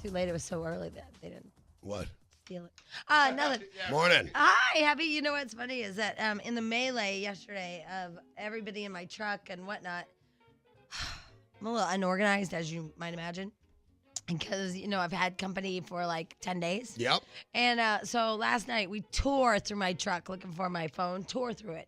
too late. It was so early that they didn't What? steal it. Nothing. Morning. Hi, Happy. You know what's funny is that in the melee yesterday of everybody in my truck and whatnot, I'm a little unorganized, as you might imagine. Because, I've had company for like 10 days. Yep. And so last night we tore through my truck looking for my phone, tore through it.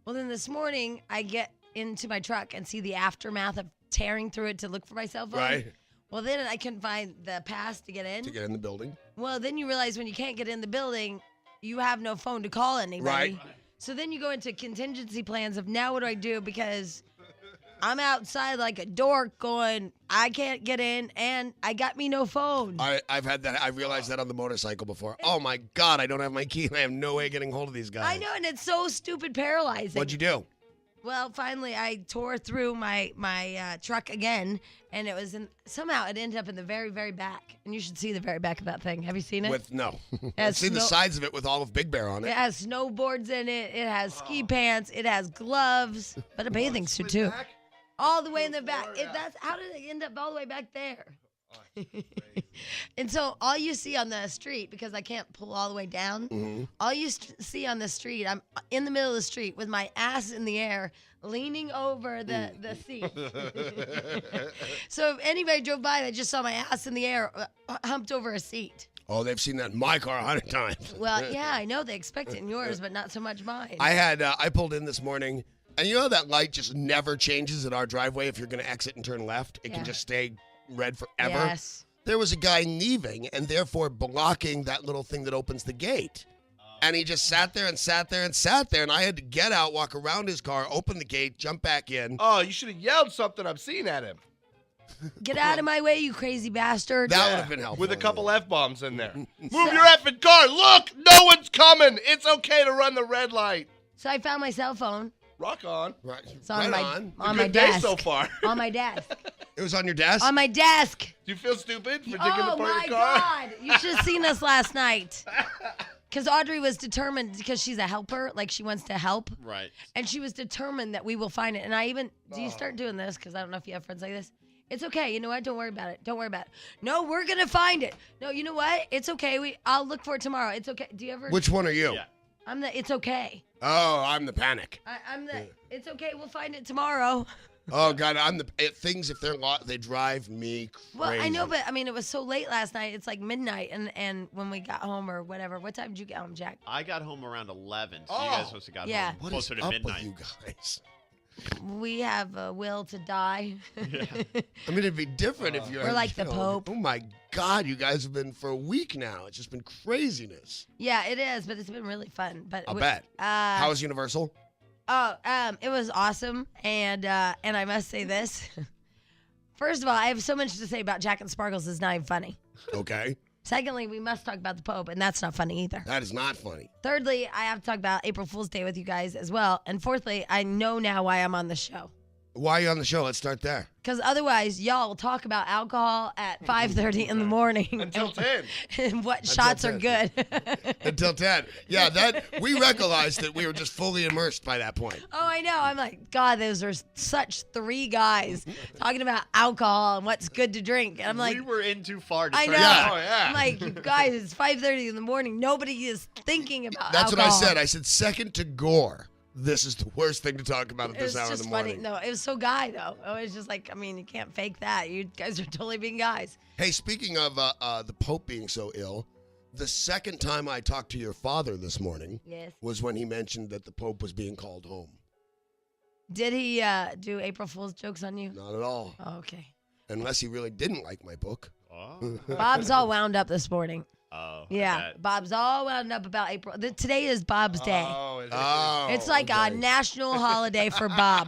Well, then this morning I get into my truck and see the aftermath of tearing through it to look for my cell phone. Right. Well, then I couldn't find the pass to get in. To get in the building. Well, then you realize when you can't get in the building, you have no phone to call anybody. Right. So then you go into contingency plans of now what do I do? Because I'm outside like a dork going, I can't get in, and I got me no phone. I've had that. I realized that on the motorcycle before. Oh, my God, I don't have my key, and I have no way of getting hold of these guys. I know, and it's so stupid paralyzing. What'd you do? Well, finally, I tore through my truck again, and somehow it ended up in the very, very back. And you should see the very back of that thing. Have you seen it? No. I've seen the sides of it with all of Big Bear on it. It has snowboards in it. It has ski pants. It has gloves, but a bathing suit, too. Back? All the way in the back. How did it end up all the way back there? And so all you see on the street, because I can't pull all the way down, all you see on the street, I'm in the middle of the street with my ass in the air, leaning over the seat. So if anybody drove by that just saw my ass in the air, humped over a seat. Oh, they've seen that in my car 100 times. Well, yeah, I know they expect it in yours, but not so much mine. I pulled in this morning, and you know that light just never changes at our driveway if you're going to exit and turn left? It can just stay red forever. Yes. There was a guy leaving and therefore blocking that little thing that opens the gate. And he just sat there and sat there and sat there, and I had to get out, walk around his car, open the gate, jump back in. Oh, you should have yelled something obscene at him. Get out of my way, you crazy bastard. That would have been helpful. With a couple F-bombs in there. Move your effing car. Look, no one's coming. It's okay to run the red light. So I found my cell phone. Rock on. Right. It's on Right on Good my day desk. so far. On my desk. It was on your desk? On my desk. Do you feel stupid for digging Oh apart my your car? God! You should have seen us last night. Because Audrey was determined, because she's a helper, like she wants to help. Right. And she was determined that we will find it. And I even, do you start doing this? Because I don't know if you have friends like this. It's okay. You know what? Don't worry about it. Don't worry about it. No, we're going to find it. No, you know what? It's okay. I'll look for it tomorrow. It's okay. Do you ever? Which one are you? Yeah. I'm the, it's okay. Oh, I'm the panic. I'm the, it's okay. We'll find it tomorrow. Oh, God, I'm the things, if they're locked, they drive me crazy. Well, I know, but I mean, it was so late last night. It's like midnight, and when we got home or whatever. What time did you get home, Jack? I got home around 11, so you guys must have got Yeah. home What is closer up to midnight. with you guys? We have a will to die. I mean, it'd be different if you're... We're like the Pope. Oh, my God, you guys have been for a week now. It's just been craziness. Yeah, it is, but it's been really fun. But I'll bet. How was Universal? It was awesome, and I must say this. First of all, I have so much to say about Jack and Sparkles. It's not even funny. Okay. Secondly, we must talk about the Pope, and that's not funny either. That is not funny. Thirdly, I have to talk about April Fool's Day with you guys as well. And fourthly, I know now why I'm on the show. Why are you on the show? Let's start there. Because otherwise, y'all will talk about alcohol at 5:30 in the morning. Until 10. And what shots are good. Until 10. Yeah, we realized that we were just fully immersed by that point. Oh, I know. I'm like, God, those are such three guys talking about alcohol and what's good to drink. And I'm like, we were in too far to I turn know. back. Oh, yeah. I'm like, you guys, it's 5:30 in the morning. Nobody is thinking about That's alcohol. what I said. I said, second to gore. This is the worst thing to talk about at It was this hour in just the funny. morning. No, it was so guy, though. It was just like, I mean, you can't fake that. You guys are totally being guys. Hey, speaking of the Pope being so ill, the second time I talked to your father this morning Yes. was when he mentioned that the Pope was being called home. Did he do April Fool's jokes on you? Not at all. Oh, okay. Unless he really didn't like my book. Oh. Bob's all wound up this morning. Oh. Yeah, Bob's all wound up about April. Today is Bob's day. Oh, is it? Oh, It's like a okay. national holiday for Bob.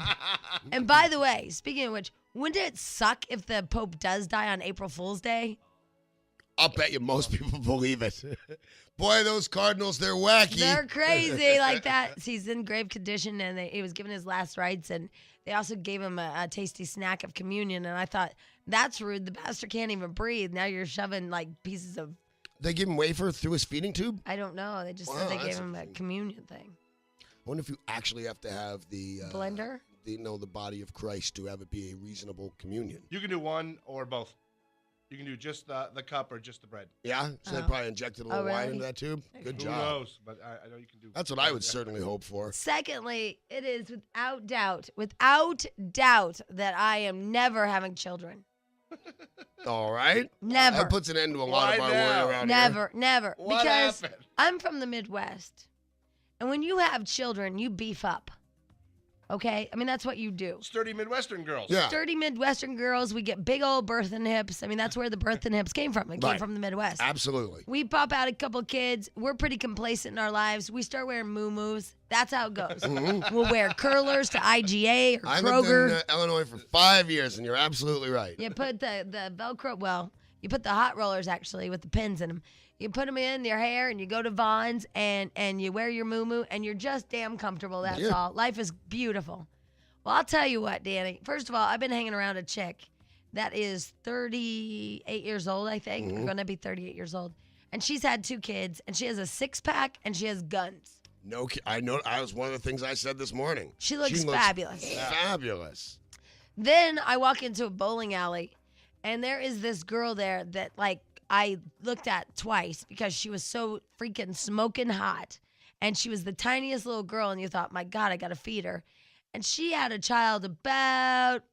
And by the way, speaking of which, wouldn't it suck if the Pope does die on April Fool's Day? I'll bet you most people believe it. Boy, those Cardinals, they're wacky. They're crazy like that. He's in grave condition, and he was given his last rites, and they also gave him a tasty snack of communion. And I thought, that's rude. The bastard can't even breathe. Now you're shoving like pieces of... They give him wafer through his feeding tube? I don't know. They just Wow, said they that's gave him a interesting. communion thing. I wonder if you actually have to have the... Blender? The body of Christ to have it be a reasonable communion. You can do one or both. You can do just the cup or just the bread. Yeah? So they probably injected a little wine really? into that tube? Good Who job. knows? But I know you can do. That's what I would certainly hope for. Secondly, it is without doubt, that I am never having children. All right. Never. That puts an end to a lot of Why our now? worry around here. Never. What Because happened? I'm from the Midwest. And when you have children, you beef up. Okay? I mean, that's what you do. Sturdy Midwestern girls. Yeah. Sturdy Midwestern girls, we get big old birthing hips. I mean, that's where the birthing hips came from. It came Right. from the Midwest. Absolutely. We pop out a couple kids. We're pretty complacent in our lives. We start wearing moo-moos. That's how it goes. We'll wear curlers to IGA or I Kroger. lived in Illinois for 5 years, and you're absolutely right. You put the Velcro, well, you put the hot rollers actually with the pins in them. You put them in your hair and you go to Vaughn's and you wear your moo-moo and you're just damn comfortable. That's Yeah. all. Life is beautiful. Well, I'll tell you what, Danny. First of all, I've been hanging around a chick that is 38 years old, I think. Or going to be 38 years old. And she's had 2 kids and she has a 6-pack and she has guns. No, I know. I was one of the things I said this morning. She looks fabulous. Fabulous. Then I walk into a bowling alley, and there is this girl there that, like, I looked at twice because she was so freaking smoking hot. And she was the tiniest little girl, and you thought, my God, I got to feed her. And she had a child about,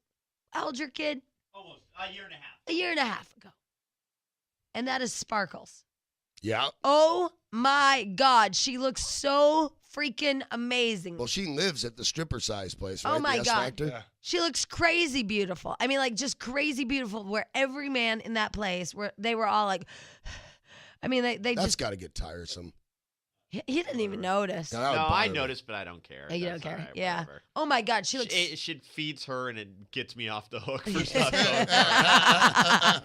how old's your kid? Almost a year and a half. A year and a half ago. And that is Sparkles. Yeah. Oh, my God. She looks so freaking amazing. Well, she lives at the stripper size place, right? Oh, my the S God. Factor? Yeah. She looks crazy beautiful. I mean, like, just crazy beautiful, where every man in that place, they were all like, I mean, they That's just, got to get tiresome. he didn't even notice. That would No, I bother me. noticed, but I don't care. Oh, you That's don't care? all right, Yeah. whatever. Oh, my God. She looks. It feeds her and it gets me off the hook for stuff. So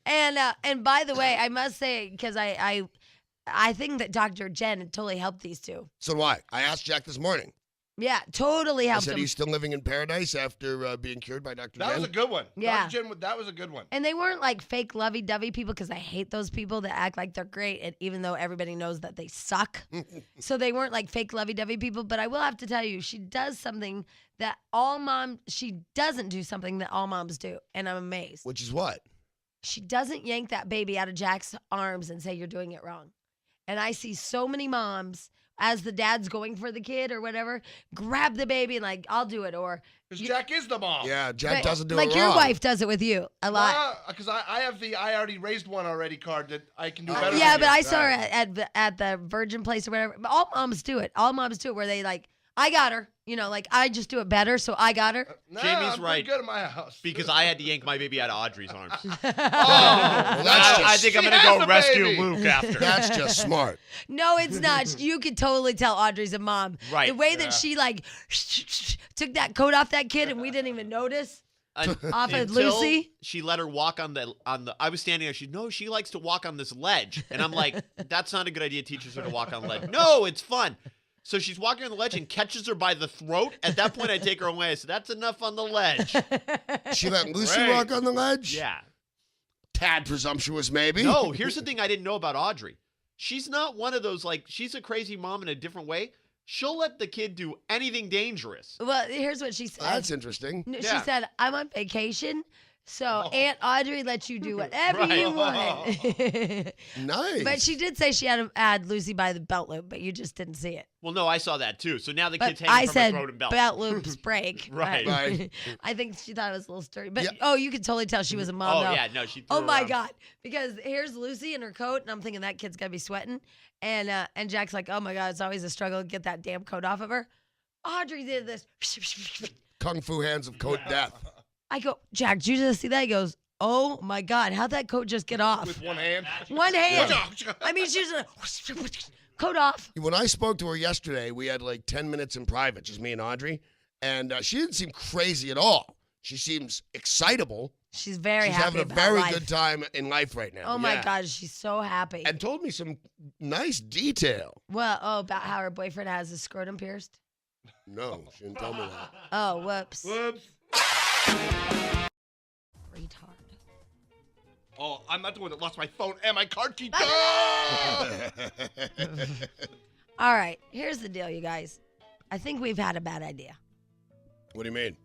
And by the way, I must say, because I think that Dr. Jen totally helped these two. So do I. I asked Jack this morning. Yeah, totally I helped said them. he's still living in paradise after being cured by Dr. That Jen. was a good one. Yeah. Dr. Jen, that was a good one. And they weren't like fake lovey-dovey people, because I hate those people that act like they're great, and even though everybody knows that they suck. So they weren't like fake lovey-dovey people. But I will have to tell you, she does something that she doesn't do something that all moms do. And I'm amazed. Which is what? She doesn't yank that baby out of Jack's arms and say, you're doing it wrong. And I see so many moms, as the dad's going for the kid or whatever, grab the baby and like, I'll do it. Or Because Jack is the mom. Yeah, Jack doesn't do like it your wrong. wife does it with you a lot. Because I have the I already raised one already card that I can do better. Yeah, than but you. I saw her at the Virgin place or whatever. But all moms do it. All moms do it where they like, I got her. You know, like I just do it better, so I got her. Nah, Jamie's I'm right. pretty good at my house. because I had to yank my baby out of Audrey's arms. Well, that's I just, think I'm She gonna has go a rescue baby. Luke after. that's just smart. No, it's not. You could totally tell Audrey's a mom. Right. The way that she like took that coat off that kid and we didn't even notice. Off of Until Lucy? She let her walk on the. I was standing there. She likes to walk on this ledge, and I'm like, that's not a good idea. Teaches her to walk on ledge. No, it's fun. So she's walking on the ledge and catches her by the throat. At that point, I take her away. So that's enough on the ledge. She let Lucy Great. walk on the ledge? Yeah. Tad presumptuous, maybe. No, here's the thing I didn't know about Audrey. She's not one of those, like, she's a crazy mom in a different way. She'll let the kid do anything dangerous. Well, here's what she said. That's interesting. No, Yeah. She said, I'm on vacation, so Aunt Audrey lets you do whatever Right. you want. Nice. But she did say she had Lucy by the belt loop, but you just didn't see it. Well, no, I saw that too. So now the But kid's hanging I from said her throat and belt. belt loops break. Right. Right. I think she thought it was a little sturdy. But, Yeah. you could totally tell she was a mom, Oh, though. yeah, no, she threw Oh, my around. God. Because here's Lucy in her coat, and I'm thinking that kid's got to be sweating. And Jack's like, oh, my God, it's always a struggle to get that damn coat off of her. Audrey did this. Kung fu hands of coat death. I go, Jack, did you just see that? He goes, oh, my God, how'd that coat just get off? With one hand. One hand. I mean, she's coat off. When I spoke to her yesterday, we had like 10 minutes in private, just me and Audrey, and she didn't seem crazy at all. She seems excitable. She's very She's happy having a about very life. good time in life right now. Oh, my Yeah. God, she's so happy. And told me some nice detail. Well, about how her boyfriend has his scrotum pierced. No, she didn't tell me that. Oh, whoops. Whoops. Retard. Oh, I'm not the one that lost my phone and my card key. All right, here's the deal, you guys. I think we've had a bad idea. What do you mean?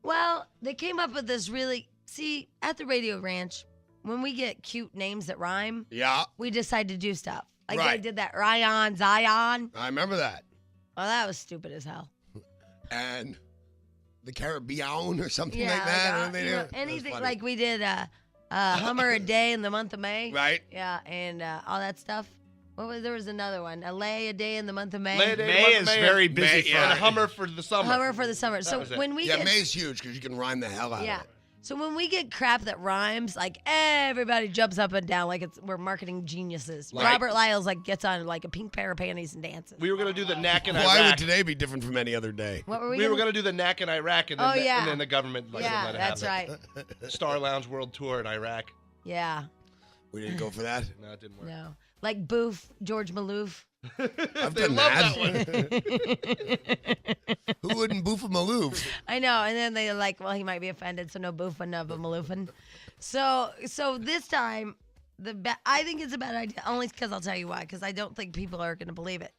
Well, they came up with this really... See, at the Radio Ranch, when we get cute names that rhyme, Yeah, we decide to do stuff. Like I Right. did that Ryan, Zion. I remember that. Oh, that was stupid as hell. And the Caribbean or something Yeah, like that. like, What did they you do? know, That was anything funny. like we did Hummer a day in the month of May. Right? Yeah, and all that stuff. There was another one. A lay a day in the month of May. Lay a day. May is very busy May, for yeah. And a Hummer for the summer. Hummer for the summer. So was it. when we Yeah, get May's huge because you can rhyme the hell out yeah. of it. So when we get crap that rhymes, like everybody jumps up and down like we're marketing geniuses. Right. Robert Lyles like gets on like a pink pair of panties and dances. We were going to do the knack in Why would Iraq. today be different from any other day? What were we? We were gonna- going to do the knack in Iraq, and then, Oh, yeah. and then the government wouldn't Yeah, let it that's happen. right. Star Lounge World Tour in Iraq. Yeah. We didn't go for that. No, it didn't work. No. Like Boof, George Maloof. I've They done love that. that one. Who wouldn't boof a Maloof? I know, and then they're like, well, he might be offended, so no boofing, no maloofing. So this time, I think it's a bad idea, only because I'll tell you why, because I don't think people are going to believe it.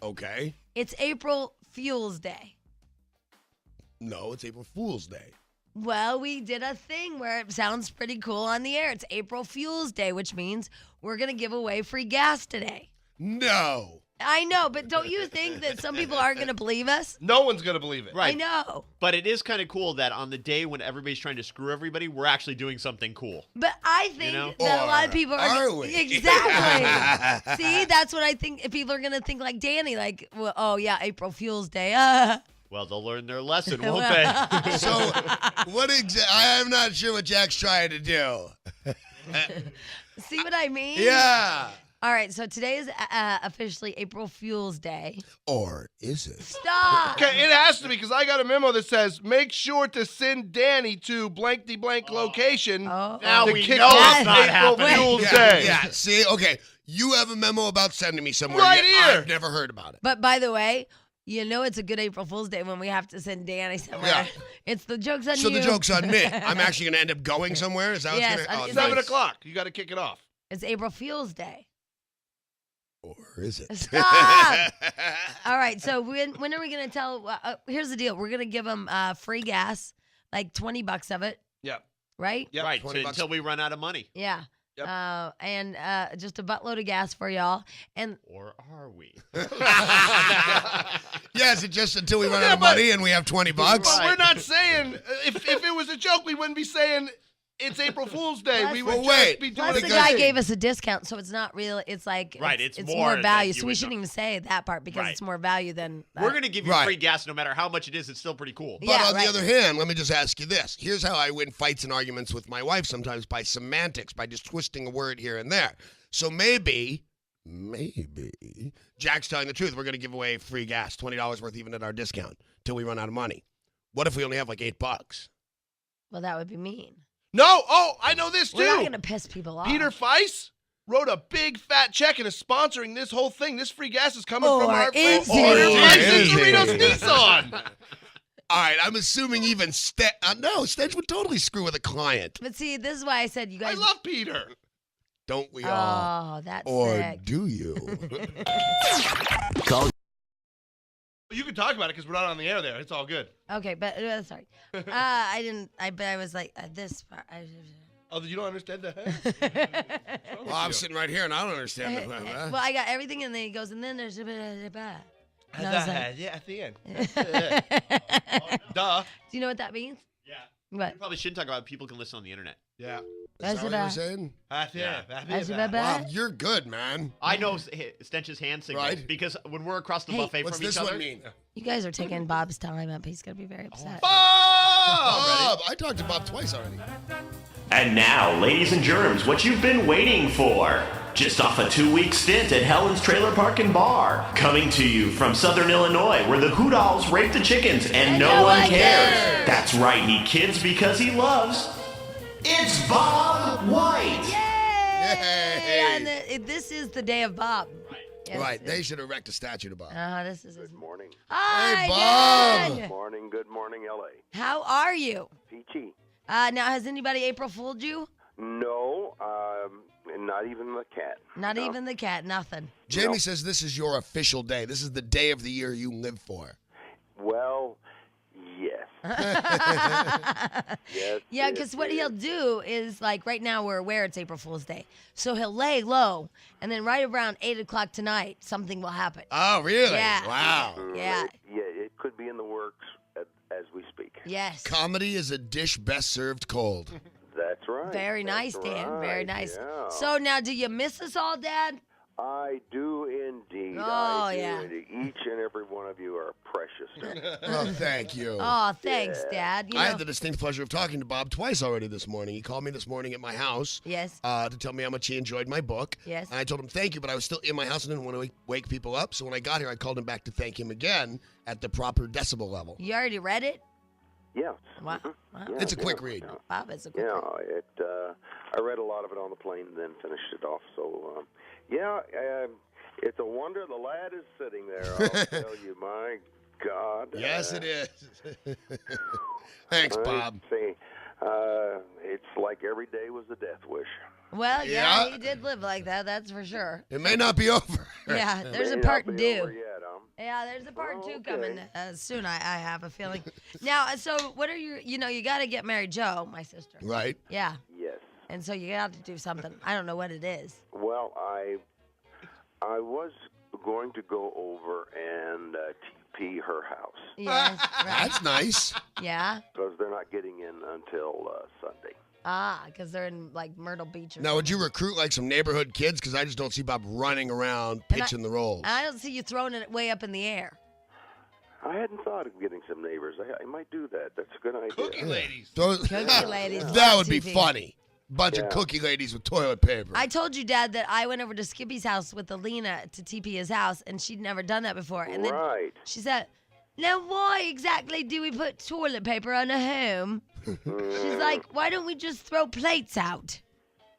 Okay. It's April Fool's Day. No, it's April Fool's Day. Well, we did a thing where it sounds pretty cool on the air. It's April Fool's Day, which means we're going to give away free gas today. No. I know, but don't you think that some people aren't going to believe us? No one's going to believe it. Right. I know. But it is kind of cool that on the day when everybody's trying to screw everybody, we're actually doing something cool. But I think You know? that a lot of Or people are we? Exactly. See, that's what I think. People are going to think like Danny, like, well, oh, yeah, April Fool's Day. Well, they'll learn their lesson, won't they? So, I'm not sure what Jack's trying to do. See what I mean? Yeah. All right, so today is officially April Fool's Day. Or is it? Stop. Okay, it has to be because I got a memo that says make sure to send Danny to blankety blank location. Oh. Now to we kick know off it's not April happening. Fool's Yeah, Day. yeah. See, okay. You have a memo about sending me somewhere. Right yet here. I've never heard about it. But by the way, you know it's a good April Fool's Day when we have to send Danny somewhere. Yeah. It's the joke's on So you. the joke's on me. I'm actually going to end up going somewhere? Is that Yes, what's going to it's 7 nice. o'clock. You got to kick it off. It's April Fool's Day. Or is it? Stop. All right, so when are we going to tell? Here's the deal. We're going to give them free gas, like $20 of it, Yep. right? Yep. Right, 20 bucks. until we run out of money. Yeah. Yep. And just a buttload of gas for y'all. And Or are we? Yes, it's just until we run Yeah, out of but- money and we have 20 bucks. But we're not saying, if it was a joke, we wouldn't be saying it's April Fool's Day. Plus- We would Well, just wait. be doing plus a the good guy thing. gave us a discount, so it's not real. It's like Right, it's it's more more than value. you So we would shouldn't know. even say that part because Right. it's more value than. We're going to give you Right. free gas no matter how much it is. It's still pretty cool. But Yeah, on right. the other hand, let me just ask you this. Here's how I win fights and arguments with my wife sometimes by semantics, by just twisting a word here and there. So maybe, Jack's telling the truth. We're going to give away free gas, $20 worth even at our discount, till we run out of money. What if we only have like $8? Well, that would be mean. No, I know this too. We're not going to piss people off. Peter Feiss wrote a big fat check and is sponsoring this whole thing. This free gas is coming Or from our friend is Peter it? Feiss Is and it? Doritos Nissan. All right, I'm assuming even no, Stench would totally screw with a client. But see, this is why I said you I guys. love Peter. Don't we all? Oh, that's Or sick. do you? You can talk about it because we're not on the air there. It's all good. Okay, but sorry. I didn't. But I was like this part. Oh, you don't understand that? Well, I'm sitting right here and I don't understand it. Well, I got everything, and then he goes, and then there's a bit. And I was like, Yeah, at the end. do Duh. you know what that means? Yeah. What? We probably shouldn't talk about it. People can listen on the internet. Yeah. Is that what you were saying? At the end. That's about Wow, bad. you're good, man. I know Stench's hand signal Right. because when we're across the Hey, buffet What's from this each other, one mean? You guys are taking Bob's time up. He's gonna be very upset. Bob! I talked to Bob twice already. And now, ladies and germs, what you've been waiting for. Just off a 2-week stint at Helen's Trailer Park and Bar. Coming to you from Southern Illinois, where the Hoodolls rape the chickens and no one cares. That's right, he kids because he loves. It's Bob White. Yay! And this is the day of Bob. Yes. Right, they should erect a statue to Bob. This is his. Good morning. Hi, Hey, Bob. Dad. Good morning, LA. How are you? Peachy. Now, has anybody April fooled you? No, not even the cat. Not No. even the cat. Nothing. Jamie says this is your official day. This is the day of the year you live for. Well, yes. Yes. Yeah, because what he'll do is, like, right now we're aware it's April Fool's Day. So he'll lay low, and then right around 8 o'clock tonight, something will happen. Oh, really? Yeah. Wow. Yeah. It could be in the works as we speak. Yes. Comedy is a dish best served cold. That's right. Very nice, That's Dan. Very right, nice. yeah. So now, do you miss us all, Dad? I do indeed. Oh, I do yeah. indeed. Each and every one of you are precious to me. Oh, thank you. Oh, thanks, Dad. You I know, had the distinct pleasure of talking to Bob twice already this morning. He called me this morning at my house yes. to tell me how much he enjoyed my book. Yes. And I told him thank you, but I was still in my house and didn't want to wake people up. So when I got here, I called him back to thank him again at the proper decibel level. You already read it? Yes. Wow. Mhm. Wow. Yeah, It's a quick yeah, read. Yeah. Bob, it's a quick Yeah, read. I read a lot of it on the plane and then finished it off. So, it's a wonder the lad is sitting there. I'll tell you, my God. Yes, it is. Thanks, Bob. See, it's like every day was a death wish. Well, yeah, Yeah. he did live like that, that's for sure. It may not be over. Yeah, there's a May part not be due. over yet, Yeah, there's a part two Okay. coming soon, I have a feeling. Now, so what are your, you got to get married, Joe, my sister. Right? Yeah, Yes. and so you got to do something. I don't know what it is. Well, I was going to go over and TP her house Yes, right. That's nice. Yeah. because they're not getting in until Sunday. Ah, because they're in, like, Myrtle Beach or Now, would something. you recruit like some neighborhood kids? Because I just don't see Bob running around And pitching the roles. I don't see you throwing it way up in the air. I hadn't thought of getting some neighbors. I might do that. That's a good idea. Cookie ladies. Cookie ladies. That love would be TV. funny. Bunch of Yeah. cookie ladies with toilet paper. I told you, Dad, that I went over to Skippy's house with Alina to TP his house, and she'd never done that before. And then Right. she said, "Now, why exactly do we put toilet paper on a home?" She's like, "Why don't we just throw plates out?"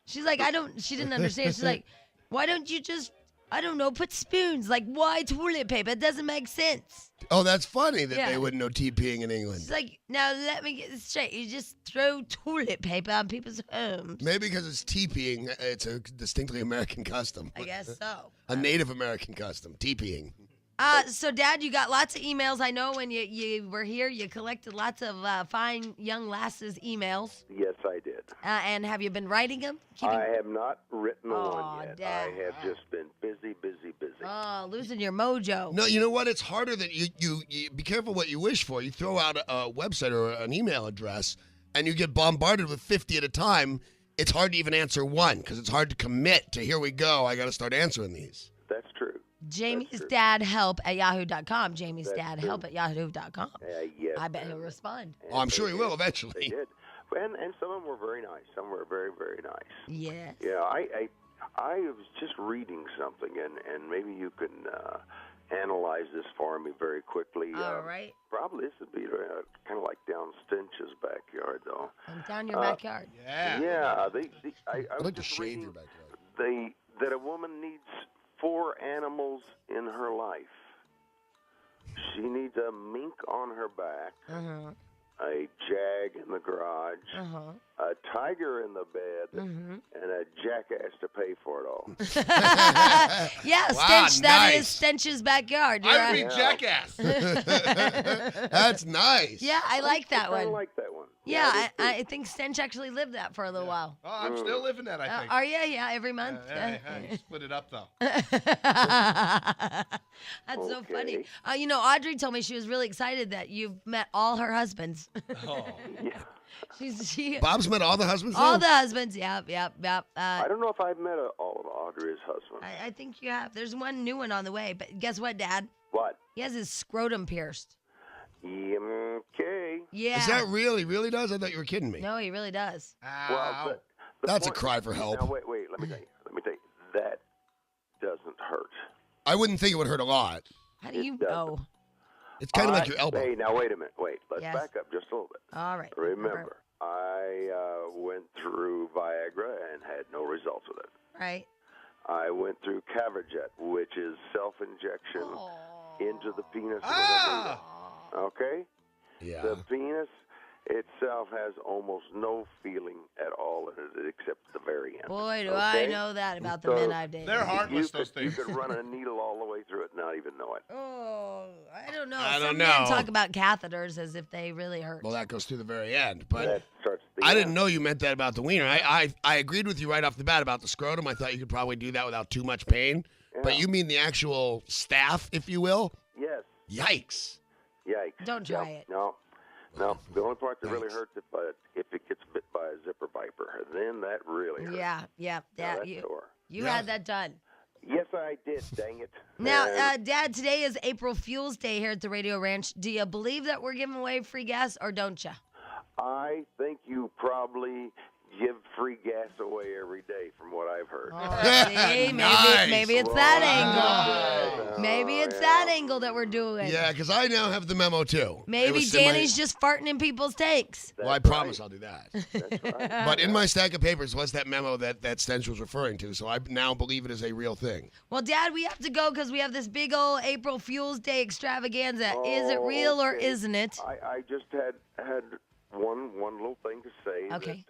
She's like, she didn't understand. She's like, "Why don't you just, I don't know, put spoons? Like, why toilet paper? It doesn't make sense." Oh, that's funny that Yeah. they wouldn't know TPing in England. She's like, "Now, let me get this straight. You just throw toilet paper on people's homes." Maybe because it's TPing, it's a distinctly American custom. I guess so. A Native American custom, TPing. So, Dad, you got lots of emails. I know when you were here, you collected lots of fine young lasses' emails. Yes, I did. And have you been writing them? I have not written Aw, one yet. Dad. I have just been busy. Losing your mojo. No, you know what? It's harder than you be careful what you wish for. You throw out a website or an email address, and you get bombarded with 50 at a time. It's hard to even answer one because it's hard to commit to, here we go, I got to start answering these. That's true. Jamie's dad help at yahoo.com. Jamie's That's dad true. help at yahoo.com. Yes. I bet he'll respond. Oh, I'm sure they he will did. eventually. They did. And some of them were very nice. Some were very, very nice. Yes. Yeah, I was just reading something, and maybe you can analyze this for me very quickly. All right. Probably this would be kind of like down Stinch's backyard, though. I'm down your backyard. Yeah. Yeah, I I'd was like to just shave reading your backyard. that a woman needs 4 animals in her life. She needs a mink on her back, Uh-huh. a jag in the garage, Uh-huh. a tiger in the bed, Mm-hmm. and a jackass to pay for it all. Yeah, Wow, Stench. That is nice. Stench's backyard. You're I would right. be jackass. That's nice. Yeah, I like that I one. like that one. Yeah, I do too. I think Stench actually lived that for a little while. Oh, I'm still living that, I think. Are you? Yeah, every month. Hey, split it up, though. That's so funny. Okay. Audrey told me she was really excited that you've met all her husbands. Oh. Yeah. she Bob's met all the husbands all now? the husbands. Yep. I don't know if I've met all of Audrey's husbands. I think you have. There's one new one on the way. But guess what, Dad? What? He has his scrotum pierced. Okay. Yeah. Is that really does? I thought you were kidding me. No, he really does. Well, Ow. the That's a point- cry for help. Now, wait. Let me tell you. That doesn't hurt. I wouldn't think it would hurt a lot. How do you doesn't. know? It's kind of like your elbow. Hey, now wait a minute. Wait. Let's Yes. back up just a little bit. All right. Remember, I went through Viagra and had no results with it. Right. I went through Caverjet, which is self-injection into the penis. with a Ah! needle. Okay? Yeah. The penis itself has almost no feeling at all in it except the very end. Boy, do I know that about the men I've dated. They're heartless, You those things. could run a needle all the way through it and not even know it. Oh, I don't know. I don't Some know. men talk about catheters as if they really hurt. Well, that goes through the very end. But That starts the I end. didn't know you meant that about the wiener. I agreed with you right off the bat about the scrotum. I thought you could probably do that without too much pain. But Yeah. you mean the actual staff, if you will? Yes. Yikes. Yikes. Don't try it. No. The only part that really Yikes. hurts if it gets bit by a zipper viper. Then that really hurts. Yeah. Now that's sore. You Yeah. had that done. Yes, I did. Dang it. Now, And Dad, today is April Fool's Day here at the Radio Ranch. Do you believe that we're giving away free gas or don't you? I think you probably give free gas away every day, from what I've heard. Oh, see, Nice. maybe it's that Wow. angle. Maybe it's yeah. that angle that we're doing. Yeah, because I now have the memo, too. It Maybe was in my- Danny's just farting in people's tanks. Well, I That's promise right. I'll do that. That's right. But in my stack of papers was that memo that Stench was referring to, so I now believe it is a real thing. Well, Dad, we have to go because we have this big old April Fool's Day extravaganza. Is it real or okay. isn't it? I just had one little thing to say. Okay.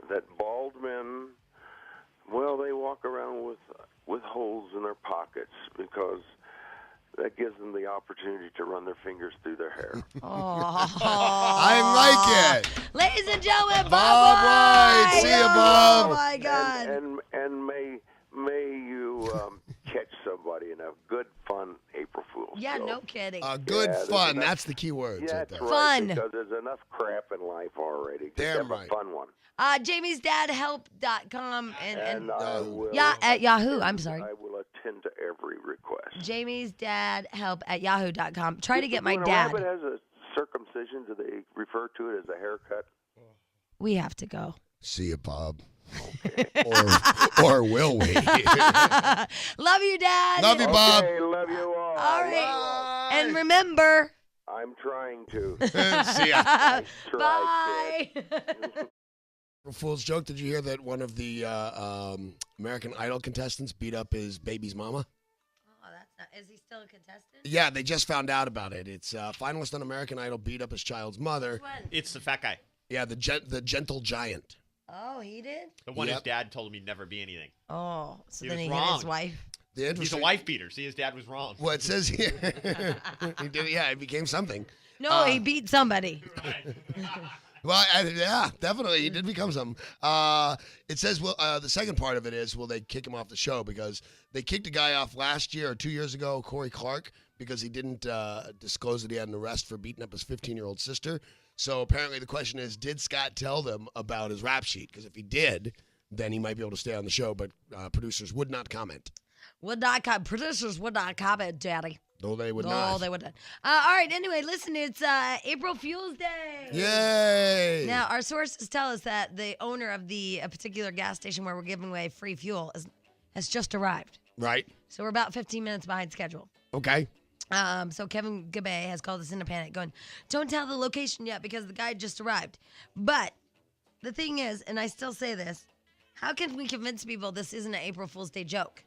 That bald men, well, they walk around with holes in their pockets because that gives them the opportunity to run their fingers through their hair. Oh. I like it. Ladies and gentlemen, Bob Bob White. See ya, Bob. Oh, my God. And may you catch somebody in a good, fun April Fool's Yeah, show. no kidding. Good Yeah, there's fun. enough- That's the key word. Yeah, right that's there. right. Fun. Because there's enough crap in life already. Just Damn have right. a fun one. JamiesDadHelp.com And I will. yeah, at Yahoo. I'm sorry. I will attend to every request. JamiesDadHelp at Yahoo.com. Try to get my When dad. a rabbit has a circumcision, do they refer to it as a haircut? We have to go. See you, Bob. or will we? Love you, Dad. Love you, Bob. Okay, love you all. All right. And remember. I'm trying to. See ya. Try, Bye. April Fool's joke. Did you hear that one of the American Idol contestants beat up his baby's mama? Oh, that's not. Is he still a contestant? Yeah, they just found out about it. It's finalist on American Idol beat up his child's mother. Which one? It's the fat guy. Yeah, the gentle giant. Oh, he did? The one his Yep. dad told him he'd never be anything. Oh, so He then was he hit his wrong. wife. The He's a interesting- wife beater. See, his dad was wrong. Well, it says here. He did. Yeah, it became something. No, he beat somebody. Well, yeah, definitely. He did become something. It says, well, the second part of it is, will they kick him off the show? Because they kicked a guy off last year or 2 years ago, Corey Clark, because he didn't disclose that he had an arrest for beating up his 15-year-old sister. So apparently the question is, did Scott tell them about his rap sheet? Because if he did, then he might be able to stay on the show, but producers would not comment. Producers would not comment, Daddy. No, they would No, not. they would not. All right, anyway, listen, it's April Fool's Day. Yay! Now, our sources tell us that the owner of the particular gas station where we're giving away free fuel has just arrived. Right. So we're about 15 minutes behind schedule. Okay. So Kevin Gabay has called us in a panic going, don't tell the location yet because the guy just arrived. But the thing is, and I still say this, how can we convince people this isn't an April Fool's Day joke?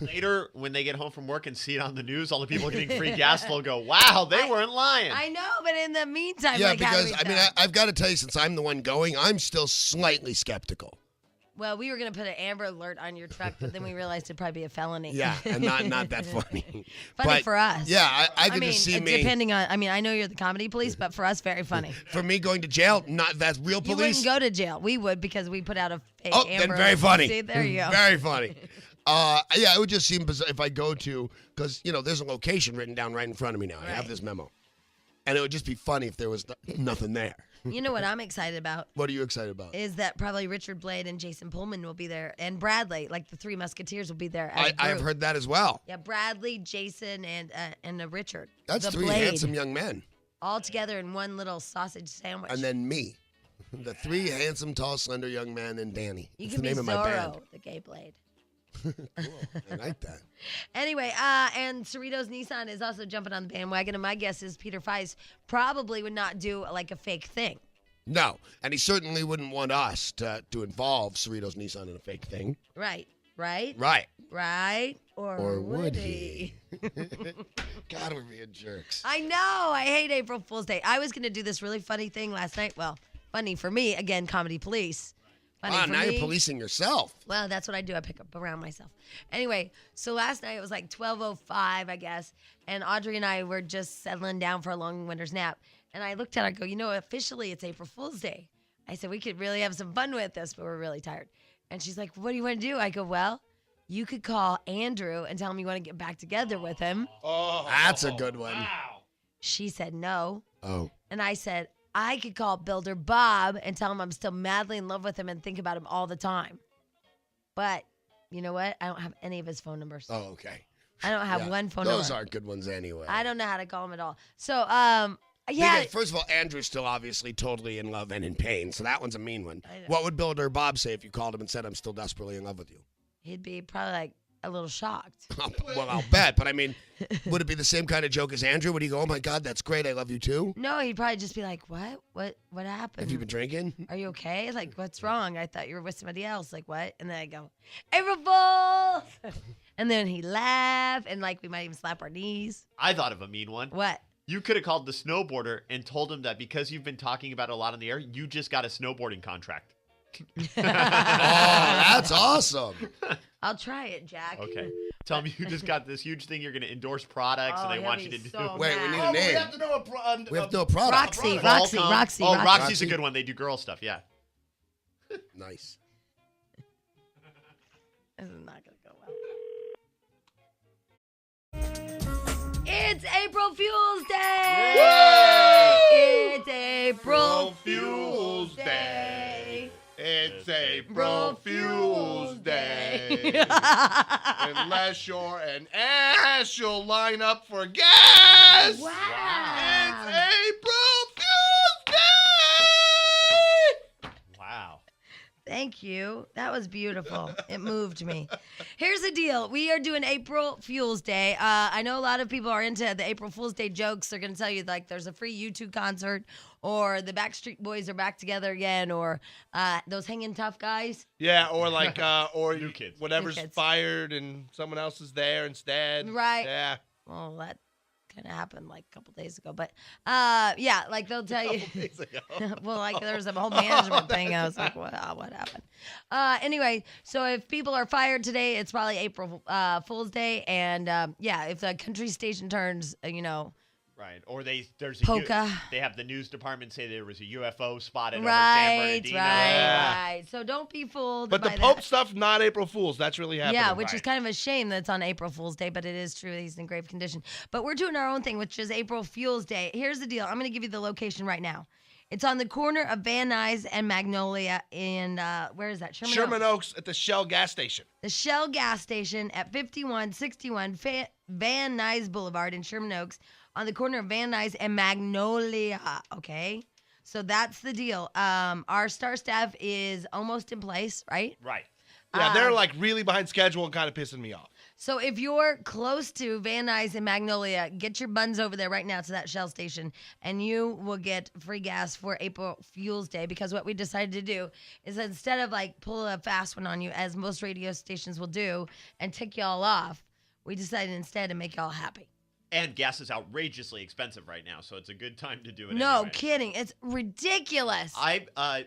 Later, when they get home from work and see it on the news, all the people getting free gas, they'll go, wow, they weren't lying. I know, but in the meantime, Yeah, like, how do because, we I mean, tell? I've got to tell you, since I'm the one going, I'm still slightly skeptical. Well, we were going to put an Amber Alert on your truck, but then we realized it'd probably be a felony. Yeah, and not that funny. Funny But, for us. Yeah, I I could mean, just see me. depending on, I mean, I know you're the comedy police, but for us, very funny. For me going to jail, not that's real You police. wouldn't go to jail. We would because we put out a fake Oh, Amber then very Alert. funny. See, there you go. Very funny. Yeah, it would just seem bizarre if I go to, because, there's a location written down right in front of me now. I have Right. this memo. And it would just be funny if there was nothing there. You know what I'm excited about? What are you excited about? Is that probably Richard Blade and Jason Pullman will be there, and Bradley, like the Three Musketeers, will be there. As a I've group. heard that as well. Yeah, Bradley, Jason, and Richard. That's the three Blade, handsome young men. all together in one little sausage sandwich. And then me. The three handsome, tall, slender young men and Danny. you It's can the be name of my band. Zorro, the gay Blade. Cool. I like that. Anyway, and Cerritos Nissan is also jumping on the bandwagon, and my guess is Peter Feist probably would not do like a fake thing. No, and he certainly wouldn't want us to involve Cerritos Nissan in a fake thing. Right. right? Right. Right? Or would he? God, we're being jerks. I know. I hate April Fool's Day. I was going to do this really funny thing last night. Well, funny for me. Again, comedy police. Funny Wow, for now me. you're policing yourself. Well, that's what I do. I pick up around myself. Anyway, so last night it was like 12:05, I guess, and Audrey and I were just settling down for a long winter's nap. And I looked at her, I go, officially it's April Fool's Day. I said, we could really have some fun with this, but we're really tired. And she's like, what do you want to do? I go, well, you could call Andrew and tell him you want to get back together with him. Oh, That's a good one. Wow. She said no. Oh. And I said, I could call Builder Bob and tell him I'm still madly in love with him and think about him all the time. But you know what? I don't have any of his phone numbers. Oh, okay. I don't have Yeah, one phone number. Those aren't good ones anyway. I don't know how to call him at all. So, yeah. Because, first of all, Andrew's still obviously totally in love and in pain, so that one's a mean one. I know. What would Builder Bob say if you called him and said, I'm still desperately in love with you? He'd be probably like a little shocked. Well, I'll bet. But, I mean, would it be the same kind of joke as Andrew? Would he go, oh, my God, that's great. I love you, too? No, he'd probably just be like, what? What happened? Have you been drinking? Are you okay? Like, what's wrong? I thought you were with somebody else. Like, what? And then I go, April Fools! And then he'd laugh, and, like, we might even slap our knees. I thought of a mean one. What? You could have called the snowboarder and told him that because you've been talking about it a lot on the air, you just got a snowboarding contract. Oh, that's awesome. I'll try it, Jack. Okay. Tell him you just got this huge thing. You're going to endorse products, and they he'll want you be to do. so Wait, we mad. need a Oh, we name. have to know We have no product. Roxy, Qualcomm. Roxy. Oh, Roxy. Roxy's a good one. They do girl stuff. Yeah. Nice. This is not going to go well. It's April Fool's Day! Yay! It's April Fool's Fool's Day! It's April Fool's Day. Unless you're an ass, you'll line up for gas. Wow. It's April Fool's Day. Wow. Thank you. That was beautiful. It moved me. Here's the deal. We are doing April Fool's Day. I know a lot of people are into the April Fool's Day jokes. They're going to tell you, like, there's a free U2 concert, or the Backstreet Boys are back together again, or those Hanging Tough guys. Yeah, or like, or New kids. whatever's New kids. fired and someone else is there instead. Right. Yeah. Well, that kind of happened like a couple days ago. But, yeah, like they'll tell you. Days ago. Well, like there was a whole management thing. I was like, what happened? Anyway, so if people are fired today, it's probably April Fool's Day. And yeah, if the country station turns, Right. Or there's Polka. They have the news department say there was a UFO spotted over San right, Bernardino. right. So don't be fooled But the by Pope that. stuff, not April Fool's. That's really happening. Yeah, which is kind of a shame that it's on April Fool's Day, but it is true. He's in grave condition. But we're doing our own thing, which is April Fool's Day. Here's the deal. I'm going to give you the location right now. It's on the corner of Van Nuys and Magnolia in, where is that? Sherman Oaks at the Shell gas station. The Shell gas station at 5161 Van Nuys Boulevard in Sherman Oaks on the corner of Van Nuys and Magnolia, okay? So that's the deal. Our star staff is almost in place, right? Right. Yeah, they're like really behind schedule and kind of pissing me off. So if you're close to Van Nuys and Magnolia, get your buns over there right now to that Shell station, and you will get free gas for April Fool's Day, because what we decided to do is instead of like pull a fast one on you, as most radio stations will do, and tick y'all off, we decided instead to make y'all happy. And gas is outrageously expensive right now, so it's a good time to do it. No anyway. kidding. It's ridiculous.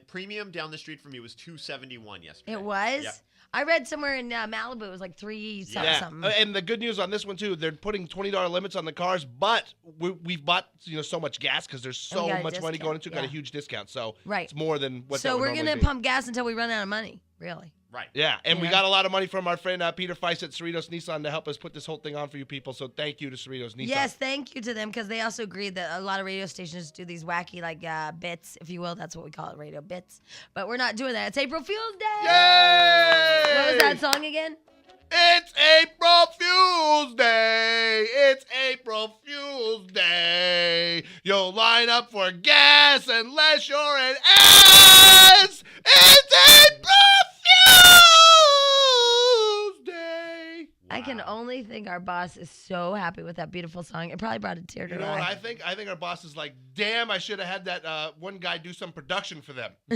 Premium down the street from me was $2.71 yesterday. It was? Yeah. I read somewhere in Malibu it was like $3 something. And the good news on this one too, they're putting $20 limits on the cars, but we've bought so much gas because there's And we so got a much money discount, going into it, got a yeah. huge discount. So Right. it's more than what. So that would we're normally gonna be. pump gas until we run out of money. Really. Right. Yeah, and we Yeah. got a lot of money from our friend Peter Feiss at Cerritos Nissan to help us put this whole thing on for you people. So thank you to Cerritos Nissan. Yes, thank you to them, because they also agreed that a lot of radio stations do these wacky bits, if you will. That's what we call it, radio bits. But we're not doing that. It's April Fool's Day. Yay! What was that song again? It's April Fool's Day. It's April Fool's Day. You'll line up for gas unless you're an ass. It's April Fool's Day. I can only think our boss is so happy with that beautiful song. It probably brought a tear to You her know what eye. I think? I think our boss is like, damn, I should have had that one guy do some production for them. No.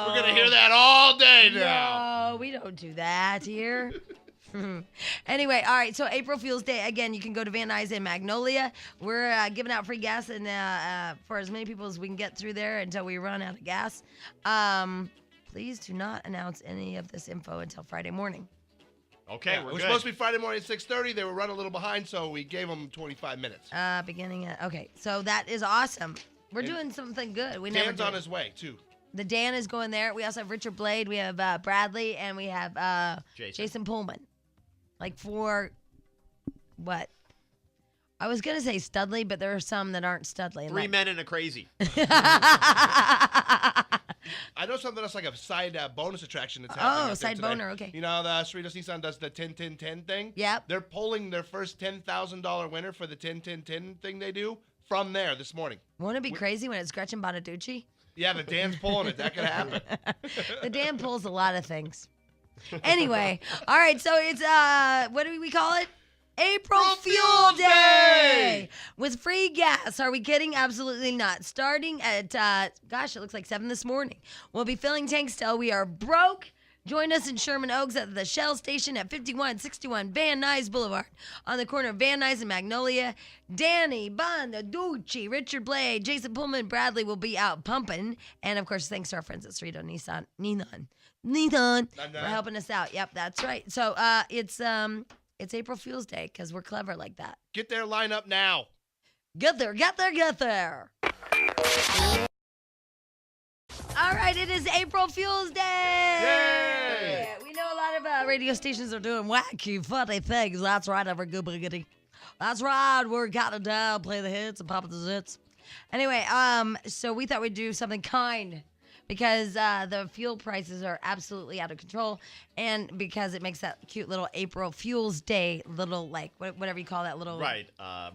We're going to hear that all day now. No, we don't do that here. Anyway, all right. So April Fool's Day again. You can go to Van Nuys and Magnolia. We're giving out free gas and for as many people as we can get through there until we run out of gas. Please do not announce any of this info until Friday morning. Okay, Yeah, we're it was good. supposed to be Friday morning at 6:30. They were running a little behind, so we gave them 25 minutes. Beginning at okay. So that is awesome. We're doing something good. We never Dan's did. on his way, too. The Dan is going there. We also have Richard Blade. We have Bradley, and we have Jason Pullman. Like for what? I was gonna say Studley, but there are some that aren't Studley. Three men and a crazy. I know something else like a side bonus attraction that's Oh, happening. out there side today. boner, okay. You know, the Cerritos Nissan does the 10-10-10 thing? Yep. They're polling their first $10,000 winner for the 10-10-10 thing they do from there this morning. Won't it be crazy when it's Gretchen Bonaducci? Yeah, the Dan's pulling it. That could happen. The Dan pulls a lot of things. Anyway, all right. So it's what do we call it? April Fuel Day with free gas. Are we kidding? Absolutely not. Starting at gosh, it looks like 7 this morning. We'll be filling tanks till we are broke. Join us in Sherman Oaks at the Shell Station at 5161 Van Nuys Boulevard on the corner of Van Nuys and Magnolia. Danny Bonaducci, Richard Blade, Jason Pullman, Bradley will be out pumping. And, of course, thanks to our friends at Cerritos Nissan for helping us out. Yep, that's right. So it's April Fool's Day because we're clever like that. Get their lineup now. Get there, get there, get there. All right, it is April Fool's Day. Yay! We know a lot of radio stations are doing wacky, funny things. That's right, everybody. That's right, we're counting down, play the hits, and pop the zits. Anyway, so we thought we'd do something kind because the fuel prices are absolutely out of control, and because it makes that cute little April Fool's Day little, like, whatever you call that little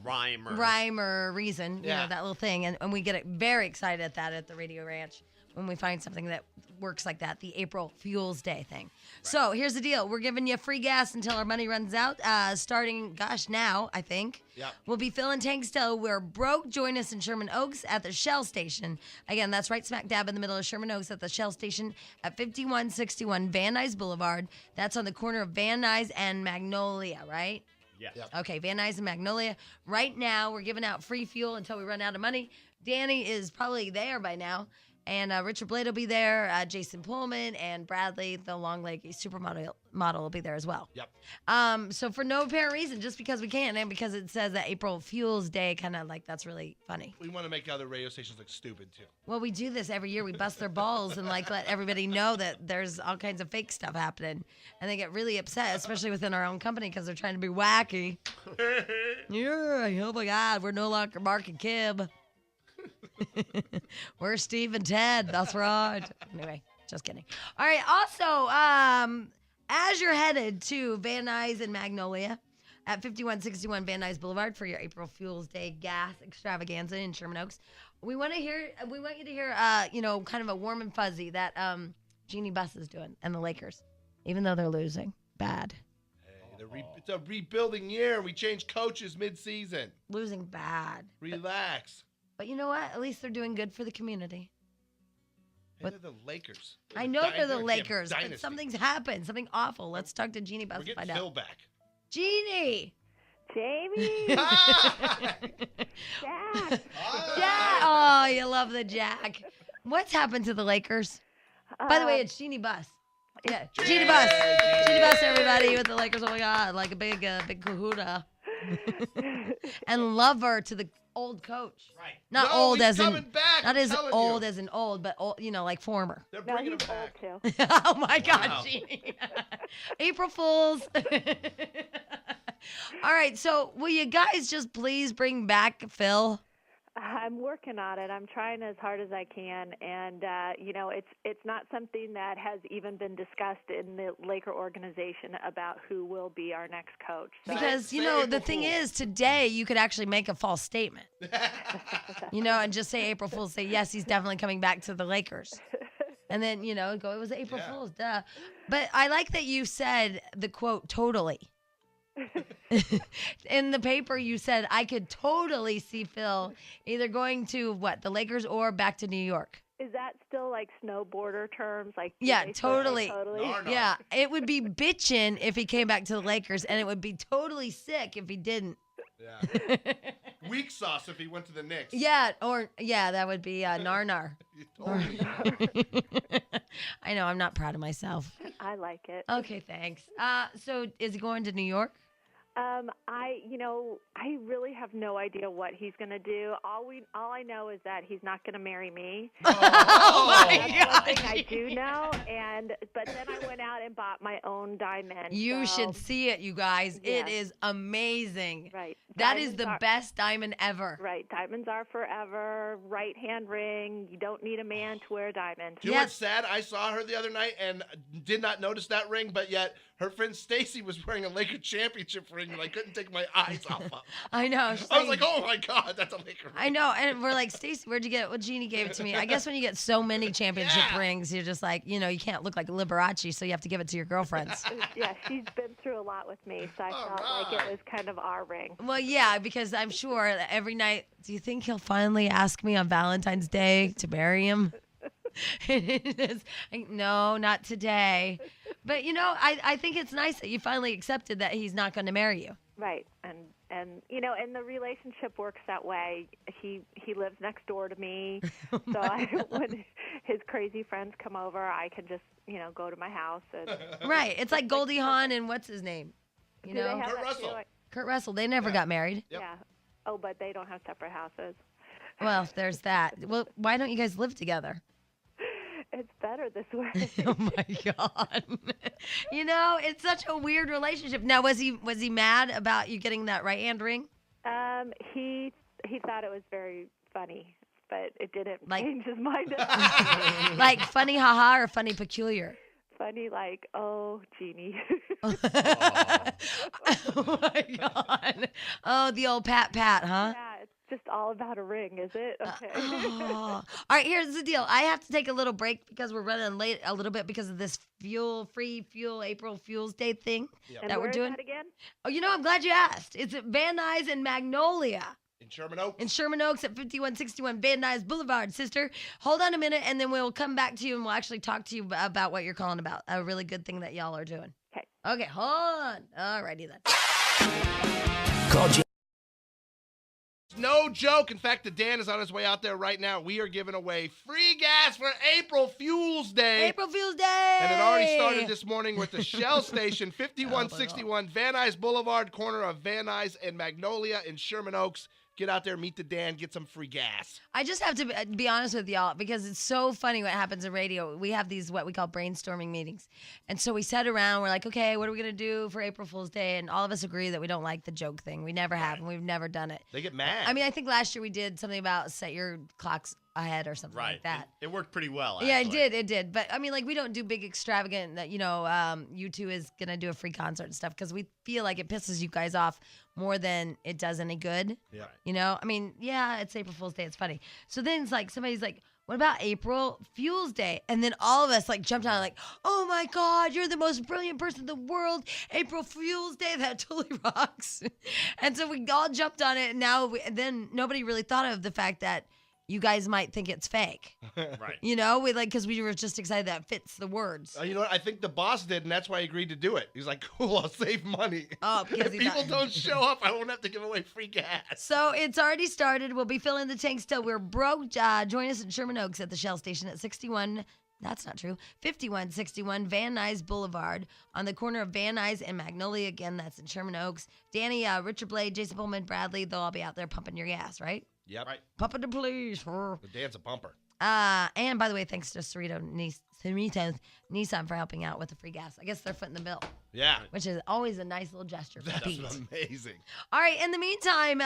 rhyme or reason, you know, that little thing, and we get very excited at that at the Radio Ranch when we find something that works like that, the April Fool's Day thing. Right. So here's the deal. We're giving you free gas until our money runs out, starting, now, I think. Yep. We'll be filling tanks till we're broke. Join us in Sherman Oaks at the Shell Station. Again, that's right smack dab in the middle of Sherman Oaks at the Shell Station at 5161 Van Nuys Boulevard. That's on the corner of Van Nuys and Magnolia, right? Yes. Yep. Okay, Van Nuys and Magnolia. Right now, we're giving out free fuel until we run out of money. Danny is probably there by now. And Richard Blade will be there, Jason Pullman, and Bradley, the long-legged supermodel will be there as well. Yep. So for no apparent reason, just because we can, and because it says that April Fool's Day, kind of like that's really funny. We want to make other radio stations look stupid, too. Well, we do this every year. We bust their balls and like let everybody know that there's all kinds of fake stuff happening. And they get really upset, especially within our own company, because they're trying to be wacky. Yeah, oh my God, we're no longer Mark and Kim. We're Steve and Ted. That's right. Anyway, just kidding. All right. Also, as you're headed to Van Nuys and Magnolia at 5161 Van Nuys Boulevard for your April Fool's Day gas extravaganza in Sherman Oaks, we want you to hear, kind of a warm and fuzzy that Jeannie Buss is doing and the Lakers, even though they're losing bad. Hey, it's a rebuilding year. We changed coaches mid-season. Losing bad. Relax. But you know what? At least they're doing good for the community. Hey, they're the Lakers. I know they're the a damn Lakers, but dynasty. something's happened. Something awful. Let's talk to Jeannie Buss We're to find getting Phil out. back. Jeannie! Jamie! Hi! Jack! Jack! Oh, you love the Jack. What's happened to the Lakers? By the way, it's Jeannie Buss. Yeah, Jeannie Buss. Jeannie Buss, everybody, with the Lakers. Oh my God, like a big kahuna. And lover to the old coach. Right. Not No, old he's as in, coming back, not I'm as telling old you. as in old, but old, like former. They're No, bringing him he's back. old too. Oh my God, Wow. Jeannie. April Fools. All right, so will you guys just please bring back Phil? I'm working on it. I'm trying as hard as I can, and it's not something that has even been discussed in the Laker organization about who will be our next coach. So, Because, Say the April thing Fool. is, today you could actually make a false statement, and just say April Fool's, say, yes, he's definitely coming back to the Lakers. And then, it was April Fool's, duh. But I like that you said the quote, totally. In the paper, you said, I could totally see Phil either going to, the Lakers or back to New York. Is that still like snowboarder terms? Like Yeah, totally. Nar. Yeah, it would be bitchin' if he came back to the Lakers, and it would be totally sick if he didn't. Yeah. Weak sauce if he went to the Knicks. That would be nar. Totally. I know, I'm not proud of myself. I like it. Okay, thanks. So is he going to New York? I really have no idea what he's gonna do. All I know is that he's not gonna marry me. Oh my That's God! one thing I do know. But then I went out and bought my own diamond. You so- should see it, you guys. Yes. It is amazing. Right. That is Diamonds the are- best diamond ever. Right. Diamonds are forever. Right hand ring. You don't need a man to wear a diamond. You know what's sad? I saw her the other night and did not notice that ring, but yet her friend Stacy was wearing a Laker championship ring, and I couldn't take my eyes off of. I know. I was like, oh my God, that's a Laker ring. I know, and we're like, Stacey, where'd you get it? Well, Jeannie gave it to me. I guess when you get so many championship Yeah. rings, you're just like, you can't look like Liberace, so you have to give it to your girlfriends. Yeah, she's been through a lot with me, so I felt like it was kind of our ring. Well, yeah, because I'm sure that every night, do you think he'll finally ask me on Valentine's Day to marry him? No, not today. But, I think it's nice that you finally accepted that he's not going to marry you. Right, and and the relationship works that way. He lives next door to me, so when his crazy friends come over, I can just go to my house and. Right. It's like Goldie Hawn and what's his name? Do they have Kurt that Russell. too? Kurt Russell. They never got married. Yep. Yeah. Oh, but they don't have separate houses. Well, there's that. Well, why don't you guys live together? It's better this way. Oh my God. It's such a weird relationship. Now, was he mad about you getting that right hand ring? He thought it was very funny, but it didn't Like- change his mind. Like funny haha or funny peculiar? Funny, like, oh, Jeannie. Oh my God. Oh, the old pat, huh? Yeah, it's just all about a ring, is it? Okay. Oh. All right, here's the deal. I have to take a little break because we're running late a little bit because of this free fuel April Fool's Day thing And that where we're is doing. that again? Oh, I'm glad you asked. It's at Van Nuys and Magnolia. In Sherman Oaks. In Sherman Oaks at 5161 Van Nuys Boulevard, sister. Hold on a minute, and then we'll come back to you, and we'll actually talk to you about what you're calling about. A really good thing that y'all are doing. Okay. Okay, hold on. All righty then. No joke. In fact, the Dan is on his way out there right now. We are giving away free gas for April Fool's Day. April Fool's Day! And it already started this morning with the Shell Station, 5161 Van Nuys Boulevard, corner of Van Nuys and Magnolia in Sherman Oaks. Get out there, meet the Dan, get some free gas. I just have to be honest with y'all because it's so funny what happens in radio. We have these what we call brainstorming meetings. And so we sat around, we're like, okay, what are we going to do for April Fool's Day? And all of us agree that we don't like the joke thing. We never have, and we've never done it. They get mad. I mean, I think last year we did something about set your clocks ahead or something like that. It worked pretty well, Yeah, actually. it did. But I mean, like, we don't do big extravagant that, U2 is going to do a free concert and stuff because we feel like it pisses you guys off more than it does any good. Yeah. I mean, yeah, it's April Fool's Day. It's funny. So then it's like somebody's like, what about April Fool's Day? And then all of us like jumped on like, oh my God, you're the most brilliant person in the world. April Fool's Day, that totally rocks. And so we all jumped on it. And now then nobody really thought of the fact that you guys might think it's fake. Right. Because we were just excited that fits the words. You know what? I think the boss did, and that's why he agreed to do it. He's like, cool, I'll save money. Oh, because if he people thought- don't show up, I won't have to give away free gas. So it's already started. We'll be filling the tanks till we're broke. Join us in Sherman Oaks at the Shell Station at 61. That's not true. 5161 Van Nuys Boulevard on the corner of Van Nuys and Magnolia. Again, that's in Sherman Oaks. Danny, Richard Blade, Jason Pullman, Bradley, they'll all be out there pumping your gas, right? Yep. Right. Pumping the police. The Dan's a bumper. And by the way, thanks to Cerritos Nissan for helping out with the free gas. I guess they're footing the bill, Yeah. which is always a nice little gesture for That's Pete. amazing. All right. In the meantime,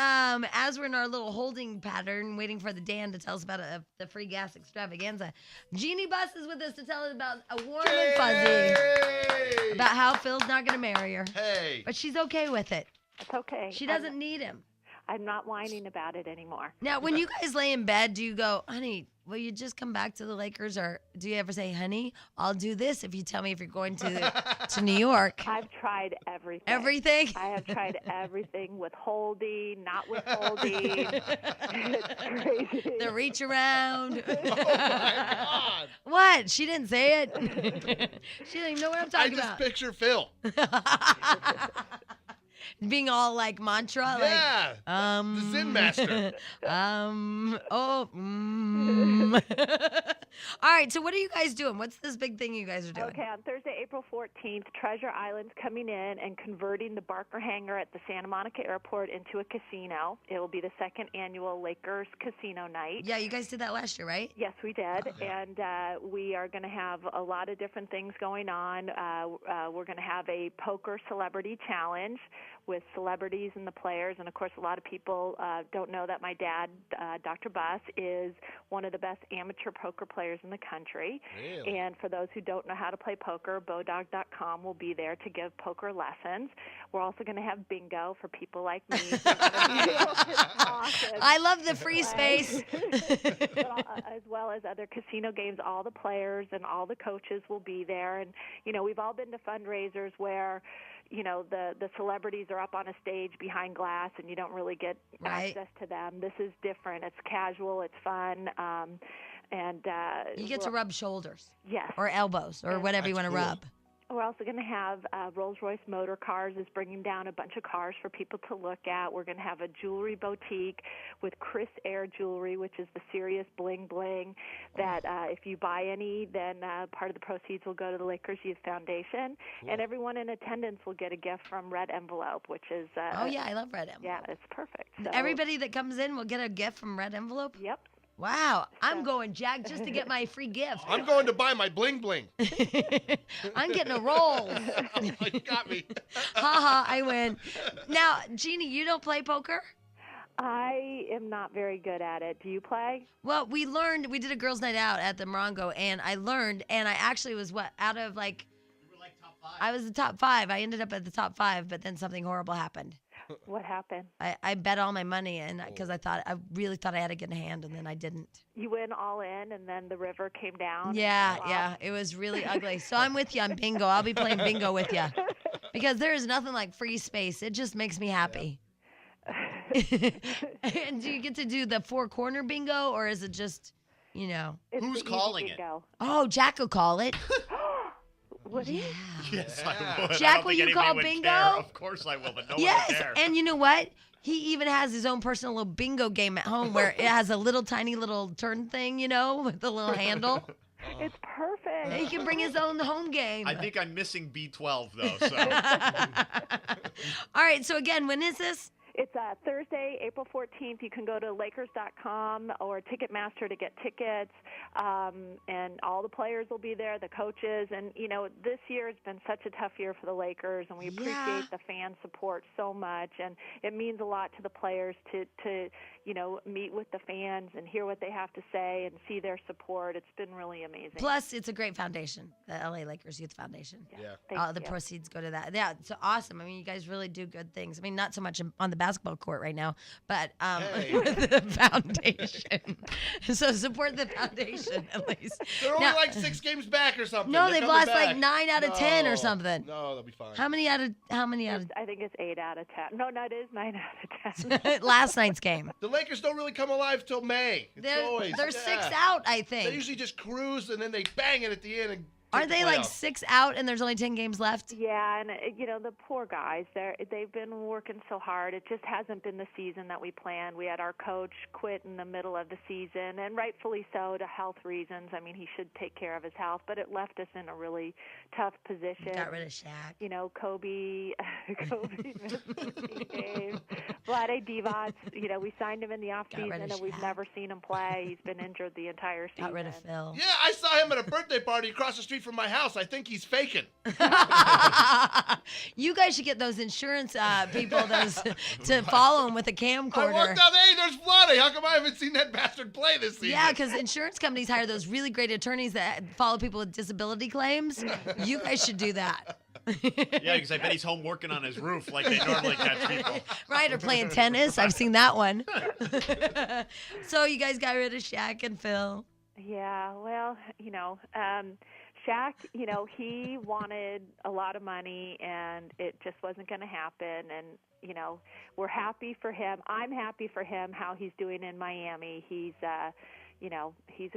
as we're in our little holding pattern, waiting for the Dan to tell us about the free gas extravaganza, Jeannie Buss is with us to tell us about a warm and fuzzy Yay! about how Phil's not going to marry her, Hey. but she's okay with it. It's okay. She doesn't need him. I'm not whining about it anymore. Now, when you guys lay in bed, do you go, honey, will you just come back to the Lakers? Or do you ever say, honey, I'll do this if you tell me if you're going to New York? I've tried everything. Everything? I have tried everything, withholding, not withholding. It's crazy. The reach around. Oh my God! What? She didn't say it. She didn't even know what I'm I talking just about. picture Phil. Being all like mantra, Yeah, like the Zen master. All right, so what are you guys doing? What's this big thing you guys are doing? Okay, on Thursday, April 14th, Treasure Island's coming in and converting the Barker Hangar at the Santa Monica Airport into a casino. It will be the second annual Lakers Casino Night. Yeah, you guys did that last year, right? Yes, we did, and we are going to have a lot of different things going on. We're going to have a poker celebrity challenge with celebrities and the players, and of course a lot of people don't know that my dad, Dr. Buss, is one of the best amateur poker players in the country. Really? And for those who don't know how to play poker, Bodog.com will be there to give poker lessons. We're also going to have bingo for people like me. I love the free space. As well as other casino games. All the players and all the coaches will be there. And, you know, we've all been to fundraisers where, you know, the celebrities are up on a stage behind glass and you don't really get access to them. This is different. It's casual. It's fun. And you get to rub shoulders. Yes. Or elbows or whatever you want to rub. We're also going to have Rolls-Royce Motor Cars is bringing down a bunch of cars for people to look at. We're going to have a jewelry boutique with Chris Air Jewelry, which is the serious bling bling that if you buy any, then part of the proceeds will go to the Lakers Youth Foundation. Cool. And everyone in attendance will get a gift from Red Envelope, which is... oh, yeah, I love Red Envelope. Yeah, it's perfect. So, everybody that comes in will get a gift from Red Envelope? Yep. Wow, I'm going, Jack, just to get my free gift. I'm going to buy my bling bling. I'm getting a roll. You got me. Ha, I win. Now, Jeannie, you don't play poker? I am not very good at it. Do you play? Well, we did a girls' night out at the Morongo, and I learned, and I actually was out of like... You were like top 5? I was the top 5. I ended up at the top 5, but then something horrible happened. What happened? I bet all my money in because I really thought I had a good hand, and then I didn't. You went all in, and then the river came down. Yeah, it was really ugly. So I'm with you on bingo. I'll be playing bingo with you because there is nothing like free space. It just makes me happy. And do you get to do the 4-corner bingo, or is it just, you know? Who's calling it? Oh, Jack will call it. Would he? Yes, I would. Jack, will you call bingo? Care. Of course I will, but no one will care. And you know what? He even has his own personal little bingo game at home where it has a little tiny little turn thing, you know, with the little handle. It's perfect. He can bring his own home game. I think I'm missing B12 though. So. All right. So again, when is this? It's Thursday, April 14th. You can go to Lakers.com or Ticketmaster to get tickets, and all the players will be there, the coaches. And, you know, this year has been such a tough year for the Lakers, and we appreciate the fan support so much. And it means a lot to the players to you know, meet with the fans and hear what they have to say and see their support. It's been really amazing. Plus, it's a great foundation, the LA Lakers Youth Foundation. Yeah. All the proceeds go to that. Yeah, it's awesome. I mean, you guys really do good things. I mean, not so much on the basketball court right now, but the foundation. So support the foundation at least. They're only like 6 games back or something. No, They're they've lost coming like back. 9 out of 10 or something. No, they'll be fine. How many out of? I think it's 8 out of 10. No, it is 9 out of 10. Last night's game. The Lakers don't really come alive till May. They're 6 out, I think. They usually just cruise and then they bang it at the end. And Are they like 6 out and there's only 10 games left? Yeah, and you know, the poor guys, they've been working so hard. It just hasn't been the season that we planned. We had our coach quit in the middle of the season, and rightfully so, to health reasons. I mean, he should take care of his health, but it left us in a really tough position. Got rid of Shaq. You know, Kobe missed 15 games. Vlade Divac, you know, we signed him in the offseason, and we've never seen him play. He's been injured the entire season. Got rid of Phil. Yeah, I saw him at a birthday party across the street from my house. I think he's faking. You guys should get those insurance people to follow him with a camcorder. I walked out, hey, there's Vlade. How come I haven't seen that bastard play this season? Yeah, because insurance companies hire those really great attorneys that follow people with disability claims. You guys should do that. Yeah, because I bet he's home working on his roof like they normally catch people. Right, or playing tennis. I've seen that one. So you guys got rid of Shaq and Phil. Yeah, well, Shaq, he wanted a lot of money, and it just wasn't going to happen. And, we're happy for him. I'm happy for him, how he's doing in Miami. He's a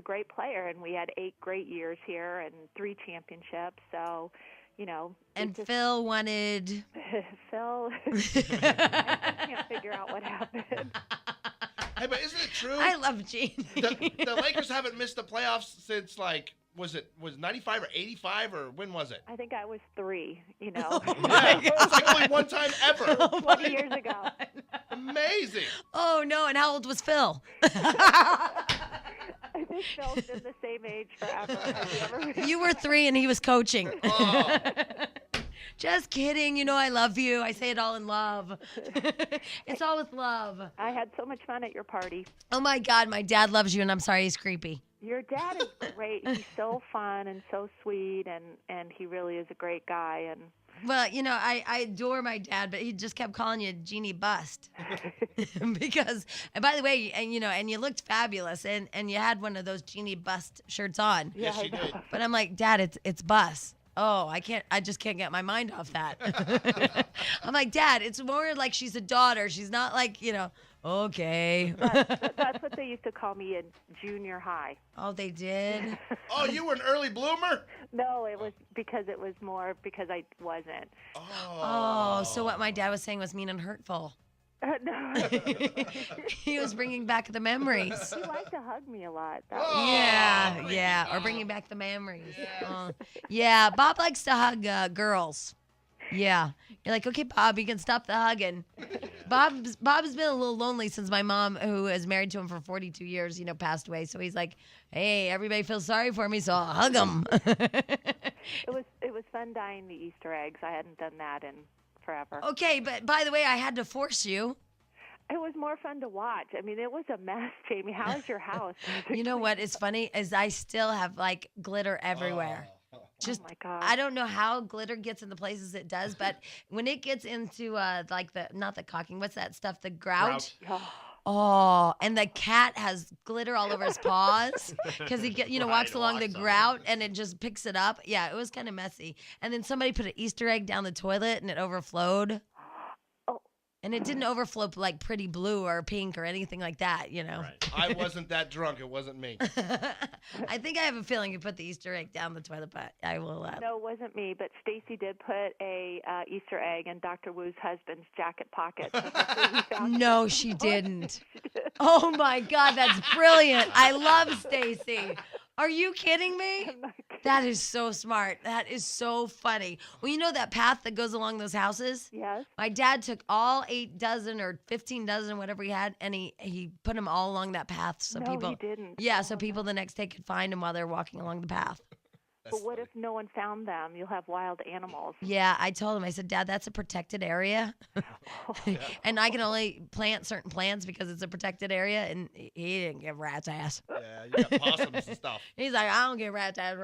great player, and we had 8 great years here and 3 championships. So, And Phil wanted... Phil, I can't figure out what happened. Hey, but isn't it true? I love Gene. The Lakers haven't missed the playoffs since, was 95 or 85, or when was it? I think I was 3, Oh Yeah, it's like only one time ever. 20 years ago. Amazing. Oh, no, and how old was Phil? I think Phil's been the same age forever. Have you ever... You were 3 and he was coaching. Oh. Just kidding. I love you. I say it all in love. It's all with love. I had so much fun at your party. Oh, my God. My dad loves you, and I'm sorry he's creepy. Your dad is great. He's so fun and so sweet, and he really is a great guy. And Well, I adore my dad, but he just kept calling you Jeannie Bust. Because, and by the way, and you looked fabulous, and you had one of those Jeannie Bust shirts on. Yes, she did. But I'm like, Dad, it's Bus. Oh, I just can't get my mind off that. I'm like, Dad, it's more like she's a daughter. She's not like, okay. that's what they used to call me in junior high. Oh, they did? Oh, you were an early bloomer? No, it was because I wasn't. Oh, so what my dad was saying was mean and hurtful. No. He was bringing back the memories. He liked to hug me a lot. That Oh. Yeah, yeah, or bringing back the memories. Yeah, Bob likes to hug girls. Yeah, you're like, okay, Bob, you can stop the hugging. Bob's been a little lonely since my mom, who is married to him for 42 years, passed away. So he's like, hey, everybody feels sorry for me, so I'll hug him. It was fun dyeing the Easter eggs. I hadn't done that in forever. Okay, but by the way, I had to force you. It was more fun to watch. I mean, it was a mess, Jamie. How is your house? You know what is funny is I still have glitter everywhere. Just, oh my God. I don't know how glitter gets in the places it does, but when it gets into not the caulking, what's that stuff? The grout. Oh, and the cat has glitter all over his paws because he walks along the grout and it just picks it up. Yeah, it was kind of messy. And then somebody put an Easter egg down the toilet and it overflowed. And it didn't overflow like pretty blue or pink or anything like that, Right. I wasn't that drunk. It wasn't me. I think I have a feeling you put the Easter egg down the toilet, but I will. No, it wasn't me, but Stacy did put a Easter egg in Dr. Wu's husband's jacket pocket. So hopefully he found No, it. she didn't. Oh my God, that's brilliant. I love Stacy. Are you kidding me? I'm not kidding. That is so smart. That is so funny. Well, you know that path that goes along those houses? Yes. My dad took all 8 dozen or 15 dozen, whatever he had, and he put them all along that path so No, people. he didn't. Yeah, Oh, so people the next day could find them while they're walking along the path. But what if no one found them? You'll have wild animals. Yeah, I told him. I said, Dad, that's a protected area, and I can only plant certain plants because it's a protected area. And he didn't give rat's ass. Yeah, you got possums and stuff. He's like, I don't give rat's ass.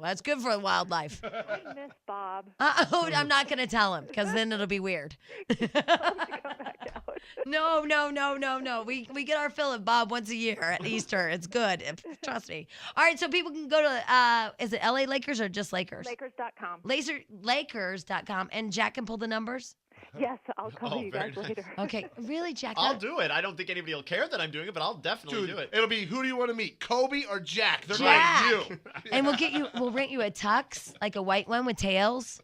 That's good for wildlife. I miss Bob. I'm not gonna tell him because then it'll be weird. Come back out. No. We get our fill of Bob once a year at Easter. It's good. Trust me. All right, so people can go to is it LA Lakers or just Lakers? Lakers.com. Lakers.com, and Jack can pull the numbers. Yes, I'll call you very guys nice. later. Okay, really, Jack? I'll do it. I don't think anybody will care that I'm doing it, but I'll definitely Dude, do it. it'll be, who do you want to meet, Kobe or Jack? They're Jack. like you. And we'll rent you a tux, like a white one with tails.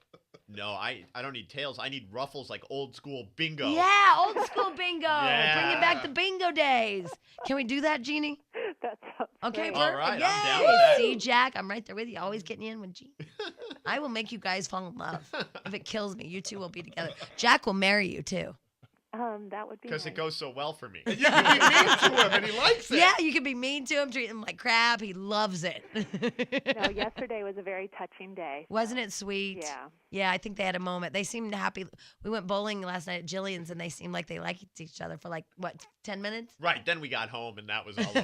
No, I don't need tails. I need ruffles like old school bingo. Yeah, old school bingo. Yeah. Bringing back the bingo days. Can we do that, Jeannie? That sounds Okay, great. All perfect. right, I'm Yay. down with that. See, Jack, I'm right there with you. Always getting you in with Jeannie. I will make you guys fall in love. If it kills me, you two will be together. Jack will marry you, too. That would be Because nice. it goes so well for me. You can be mean to him, and he likes it. Yeah, you can be mean to him, treat him like crap. He loves it. No, yesterday was a very touching day. Wasn't it sweet? Yeah. Yeah, I think they had a moment. They seemed happy. We went bowling last night at Jillian's, and they seemed like they liked each other for 10 minutes? Right, then we got home and that was all over.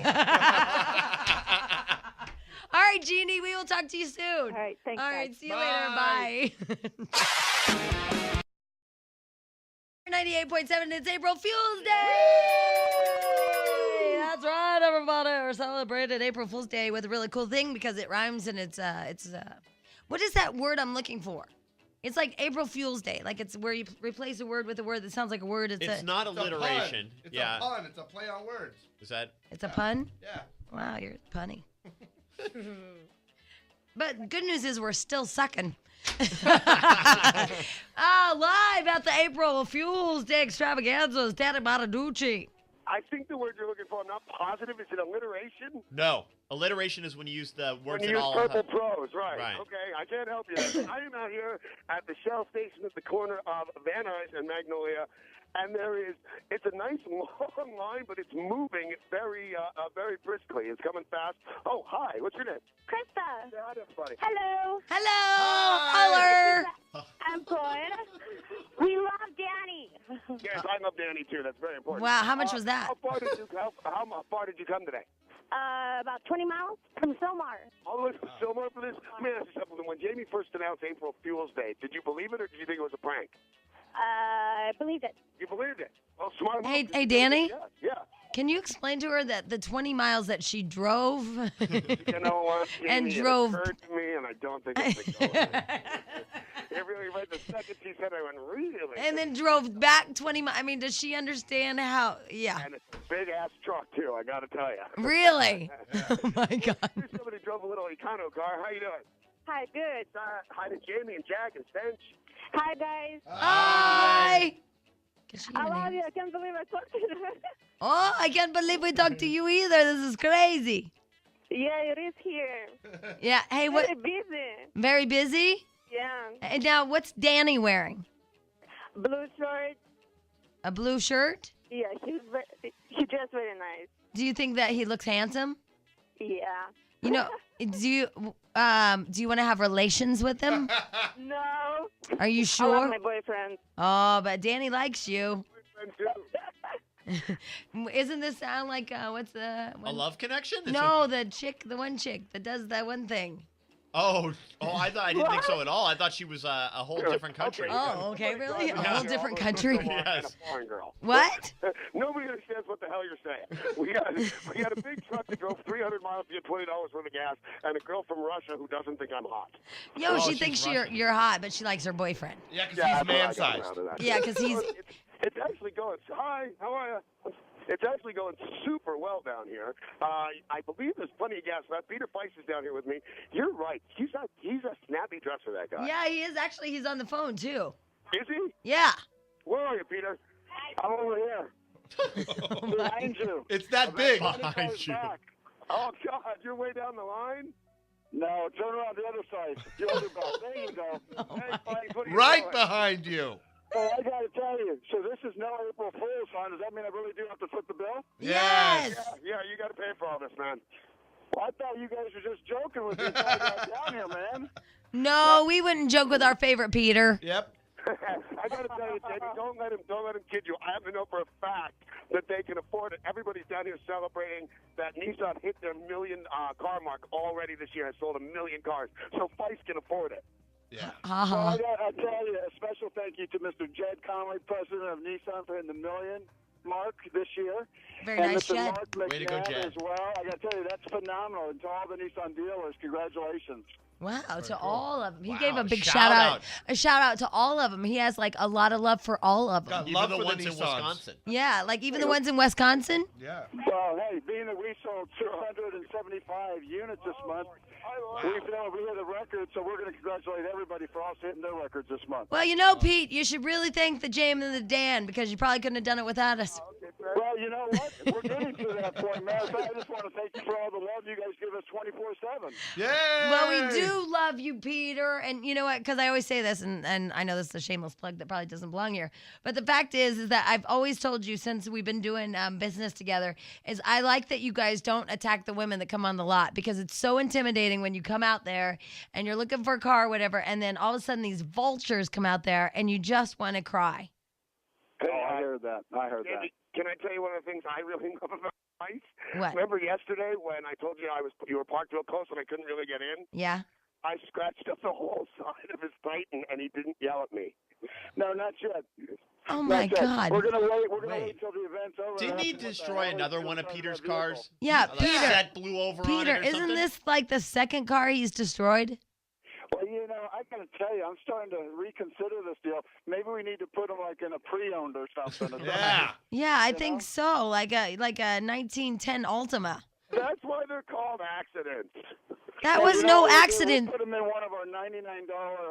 All right, Jeannie, we will talk to you soon. All right, thanks, All guys. right, see you later. Bye. 98.7, it's April Fool's Day! That's right, everybody. We're celebrating April Fool's Day with a really cool thing because it rhymes and it's what is that word I'm looking for? It's like April Fool's Day. Like it's where you replace a word with a word that sounds like a word. It's not alliteration. It's a pun. It's a play on words. Is that? It's a pun? Yeah. Wow, you're punny. But good news is we're still sucking. Live at the April Fool's Day extravaganzas, Daddy Mataducci. I think the word you're looking for, I'm not positive. Is it alliteration? No. Alliteration is when you use the words When that you use all purple have... prose, right. Right. Okay, I can't help you. I am out here at the Shell station at the corner of Van Nuys and Magnolia, and it's a nice long line, but it's moving very briskly. It's coming fast. Oh, hi. What's your name? Krista. Say hi to everybody. Hello. Hello, holler. I'm good. We love Danny. Yes, I love Danny, too. That's very important. Wow, how much was that? How far did you come today? About 20 miles from Silmar. All the way from Silmar for this? Let me ask you something. When Jamie first announced April Fool's Day, did you believe it or did you think it was a prank? I believed it. You believed it. Well, smart move. Hey, Danny? Yeah. Can you explain to her that the 20 miles that she drove You know what? and Jamie, drove... It occurred to me, and I don't think it's going It really, right the second she said, I went, really? and then drove back 20 miles. I mean, does she understand how... Yeah. And it's a big-ass truck, too, I got to tell you. Really? Oh, my God. Somebody drove a little Econo car. How you doing? Hi, good. Hi to Jamie and Jack and Stench. Hi, guys. Hi. Can she I even love hear? you. I can't believe I talked to you. Oh, I can't believe we talked to you either. This is crazy. Yeah, it is here. Yeah. Hey, what? Very busy. Very busy? Yeah. And now, what's Danny wearing? Blue shirt. A blue shirt? Yeah, she dressed very nice. Do you think that he looks handsome? Yeah. You know, do you want to have relations with him? No. Are you I sure? love my boyfriend. Oh, but Danny likes you. Isn't this sound like what's the A love connection? No, the one chick that does that one thing. I didn't think so at all. I thought she was a whole different country. Oh, okay, really? A Yeah. whole different country? Yes. A foreign girl. What? Nobody understands what the hell you're saying. We got a big truck that drove 300 miles to get $20 worth of gas, and a girl from Russia who doesn't think I'm hot. Yo, she she's thinks Russian. you're hot, but she likes her boyfriend. Yeah, because Yeah, he's that's what I got man-sized. out of that. Yeah, because he's... It's actually going. Hi, how are you? It's actually going super well down here. I believe there's plenty of gas left. Peter Price is down here with me. You're right. He's a snappy dresser, that guy. Yeah, he is. Actually, he's on the phone, too. Is he? Yeah. Where are you, Peter? I'm over here. Behind you. It's that big. Behind you. Back. Oh, God, you're way down the line? No, turn around the other side. The other back. There you go. Hey, Frank, what are you Right doing? behind you. Oh, I got to tell you. So this is no April Fool's sign. Does that mean I really do have to foot the bill? Yes. Yeah, you got to pay for all this, man. Well, I thought you guys were just joking with me before I got down here, man. No, we wouldn't joke with our favorite Peter. Yep. I got to tell you, Jamie, don't let him kid you. I happen to know for a fact that they can afford it. Everybody's down here celebrating that Nissan hit their million car mark already this year. Has sold 1 million cars, so Feist can afford it. Yeah. Uh-huh. I tell you, a special thank you to Mr. Jed Conway, president of Nissan, for hitting the million mark this year. Very And nice, Mr. Jed. Mark Way to go, McNabb Jed. as well. I got to tell you, that's phenomenal. And to all the Nissan dealers, congratulations. Wow, to all of them. He Wow, gave a big shout out. A shout out to all of them. He has like a lot of love for all of them. Got Even love the for ones the in Nissans. Wisconsin. Yeah, like even the ones in Wisconsin. Yeah. Well, hey, being that we sold 275 units this month, we feel we hit a record, so we're going to congratulate everybody for also hitting their records this month. Well, you know, Pete, you should really thank the James and the Dan because you probably couldn't have done it without us. Well, you know what? We're getting to that point, man. So I just want to thank you for all the love you guys give us 24/7. Yay! Well, we do love you, Peter. And you know what? Because I always say this, and I know this is a shameless plug that probably doesn't belong here. But the fact is that I've always told you since we've been doing business together is I like that you guys don't attack the women that come on the lot because it's so intimidating when you come out there and you're looking for a car or whatever, and then all of a sudden these vultures come out there and you just want to cry. Hey, I heard that. Can I tell you one of the things I really love about Nice. What? Remember yesterday when I told you you were parked real close and I couldn't really get in? Yeah. I scratched up the whole side of his Titan and he didn't yell at me. No, not yet. Oh my God. We're gonna wait till the event's over. Didn't he destroy another one of Peter's cars? Yeah, The Peter. set blew over on Peter, it or isn't something? this like the second car he's destroyed? Well, I gotta tell you, I'm starting to reconsider this deal. Maybe we need to put them like in a pre-owned or something. Yeah. Yeah, I think so. Like a 1910 Altima. That's why they're called accidents. That was no accident. Put them in one of our $99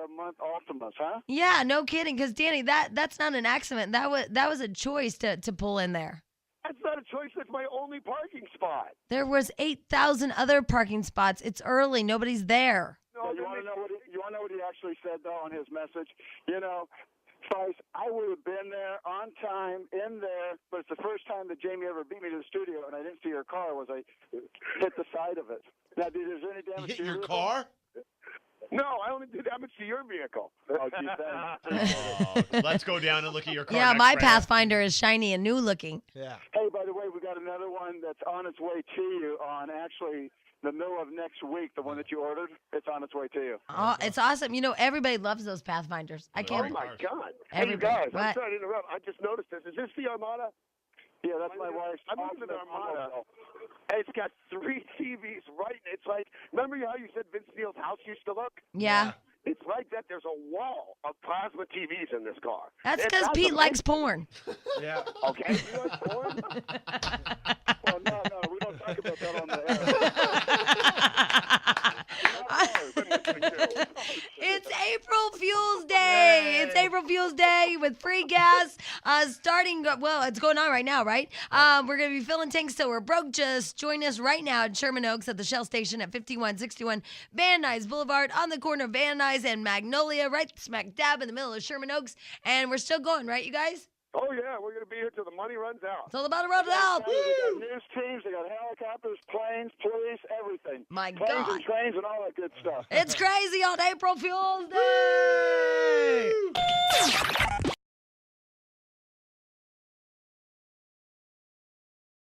a month Ultimas, huh? Yeah, no kidding. Because Danny, that's not an accident. That was a choice to pull in there. That's not a choice. That's my only parking spot. There was 8,000 other parking spots. It's early. Nobody's there. No, you want to know what he actually said though on his message? Spice, I would have been there on time, in there, but it's the first time that Jamie ever beat me to the studio, and I didn't see her car. I hit the side of it. Now, is there any damage Hit to your vehicle? car? No, I only did damage to your vehicle. Oh, gee, thanks. Oh, let's go down and look at your car. Yeah, next, my Brandon. Pathfinder is shiny and new looking. Yeah. Hey, by the way, we got another one that's on its way to you on actually the middle of next week. The one that you ordered, it's on its way to you. Oh, it's awesome. Everybody loves those Pathfinders. I Oh can't. my God! Hey, you Everybody. guys, I'm What? sorry to interrupt. I just noticed this. Is this the Armada? Yeah, that's my wife's. I'm looking at the Armada. It's got 3 TVs right. It's like, remember how you said Vince Neil's house used to look? Yeah. It's like that. There's a wall of plasma TVs in this car. That's It's because Pete awesome. likes porn. Yeah. Okay. You like porn? Well, no, we don't talk about that on the air. It's April Fool's Day. It's April Fool's Day with free gas. It's going on right now, right? We're going to be filling tanks till we're broke. Just join us right now at Sherman Oaks at the Shell Station at 5161 Van Nuys Boulevard on the corner of Van Nuys and Magnolia, right smack dab in the middle of Sherman Oaks. And we're still going, right, you guys? Oh, yeah. We're going to be here till the money runs out. It's all about to run it out. They got news teams, they got helicopters, planes, police, everything. My Planes God. and trains and all that good stuff. It's crazy on April Fool's Day.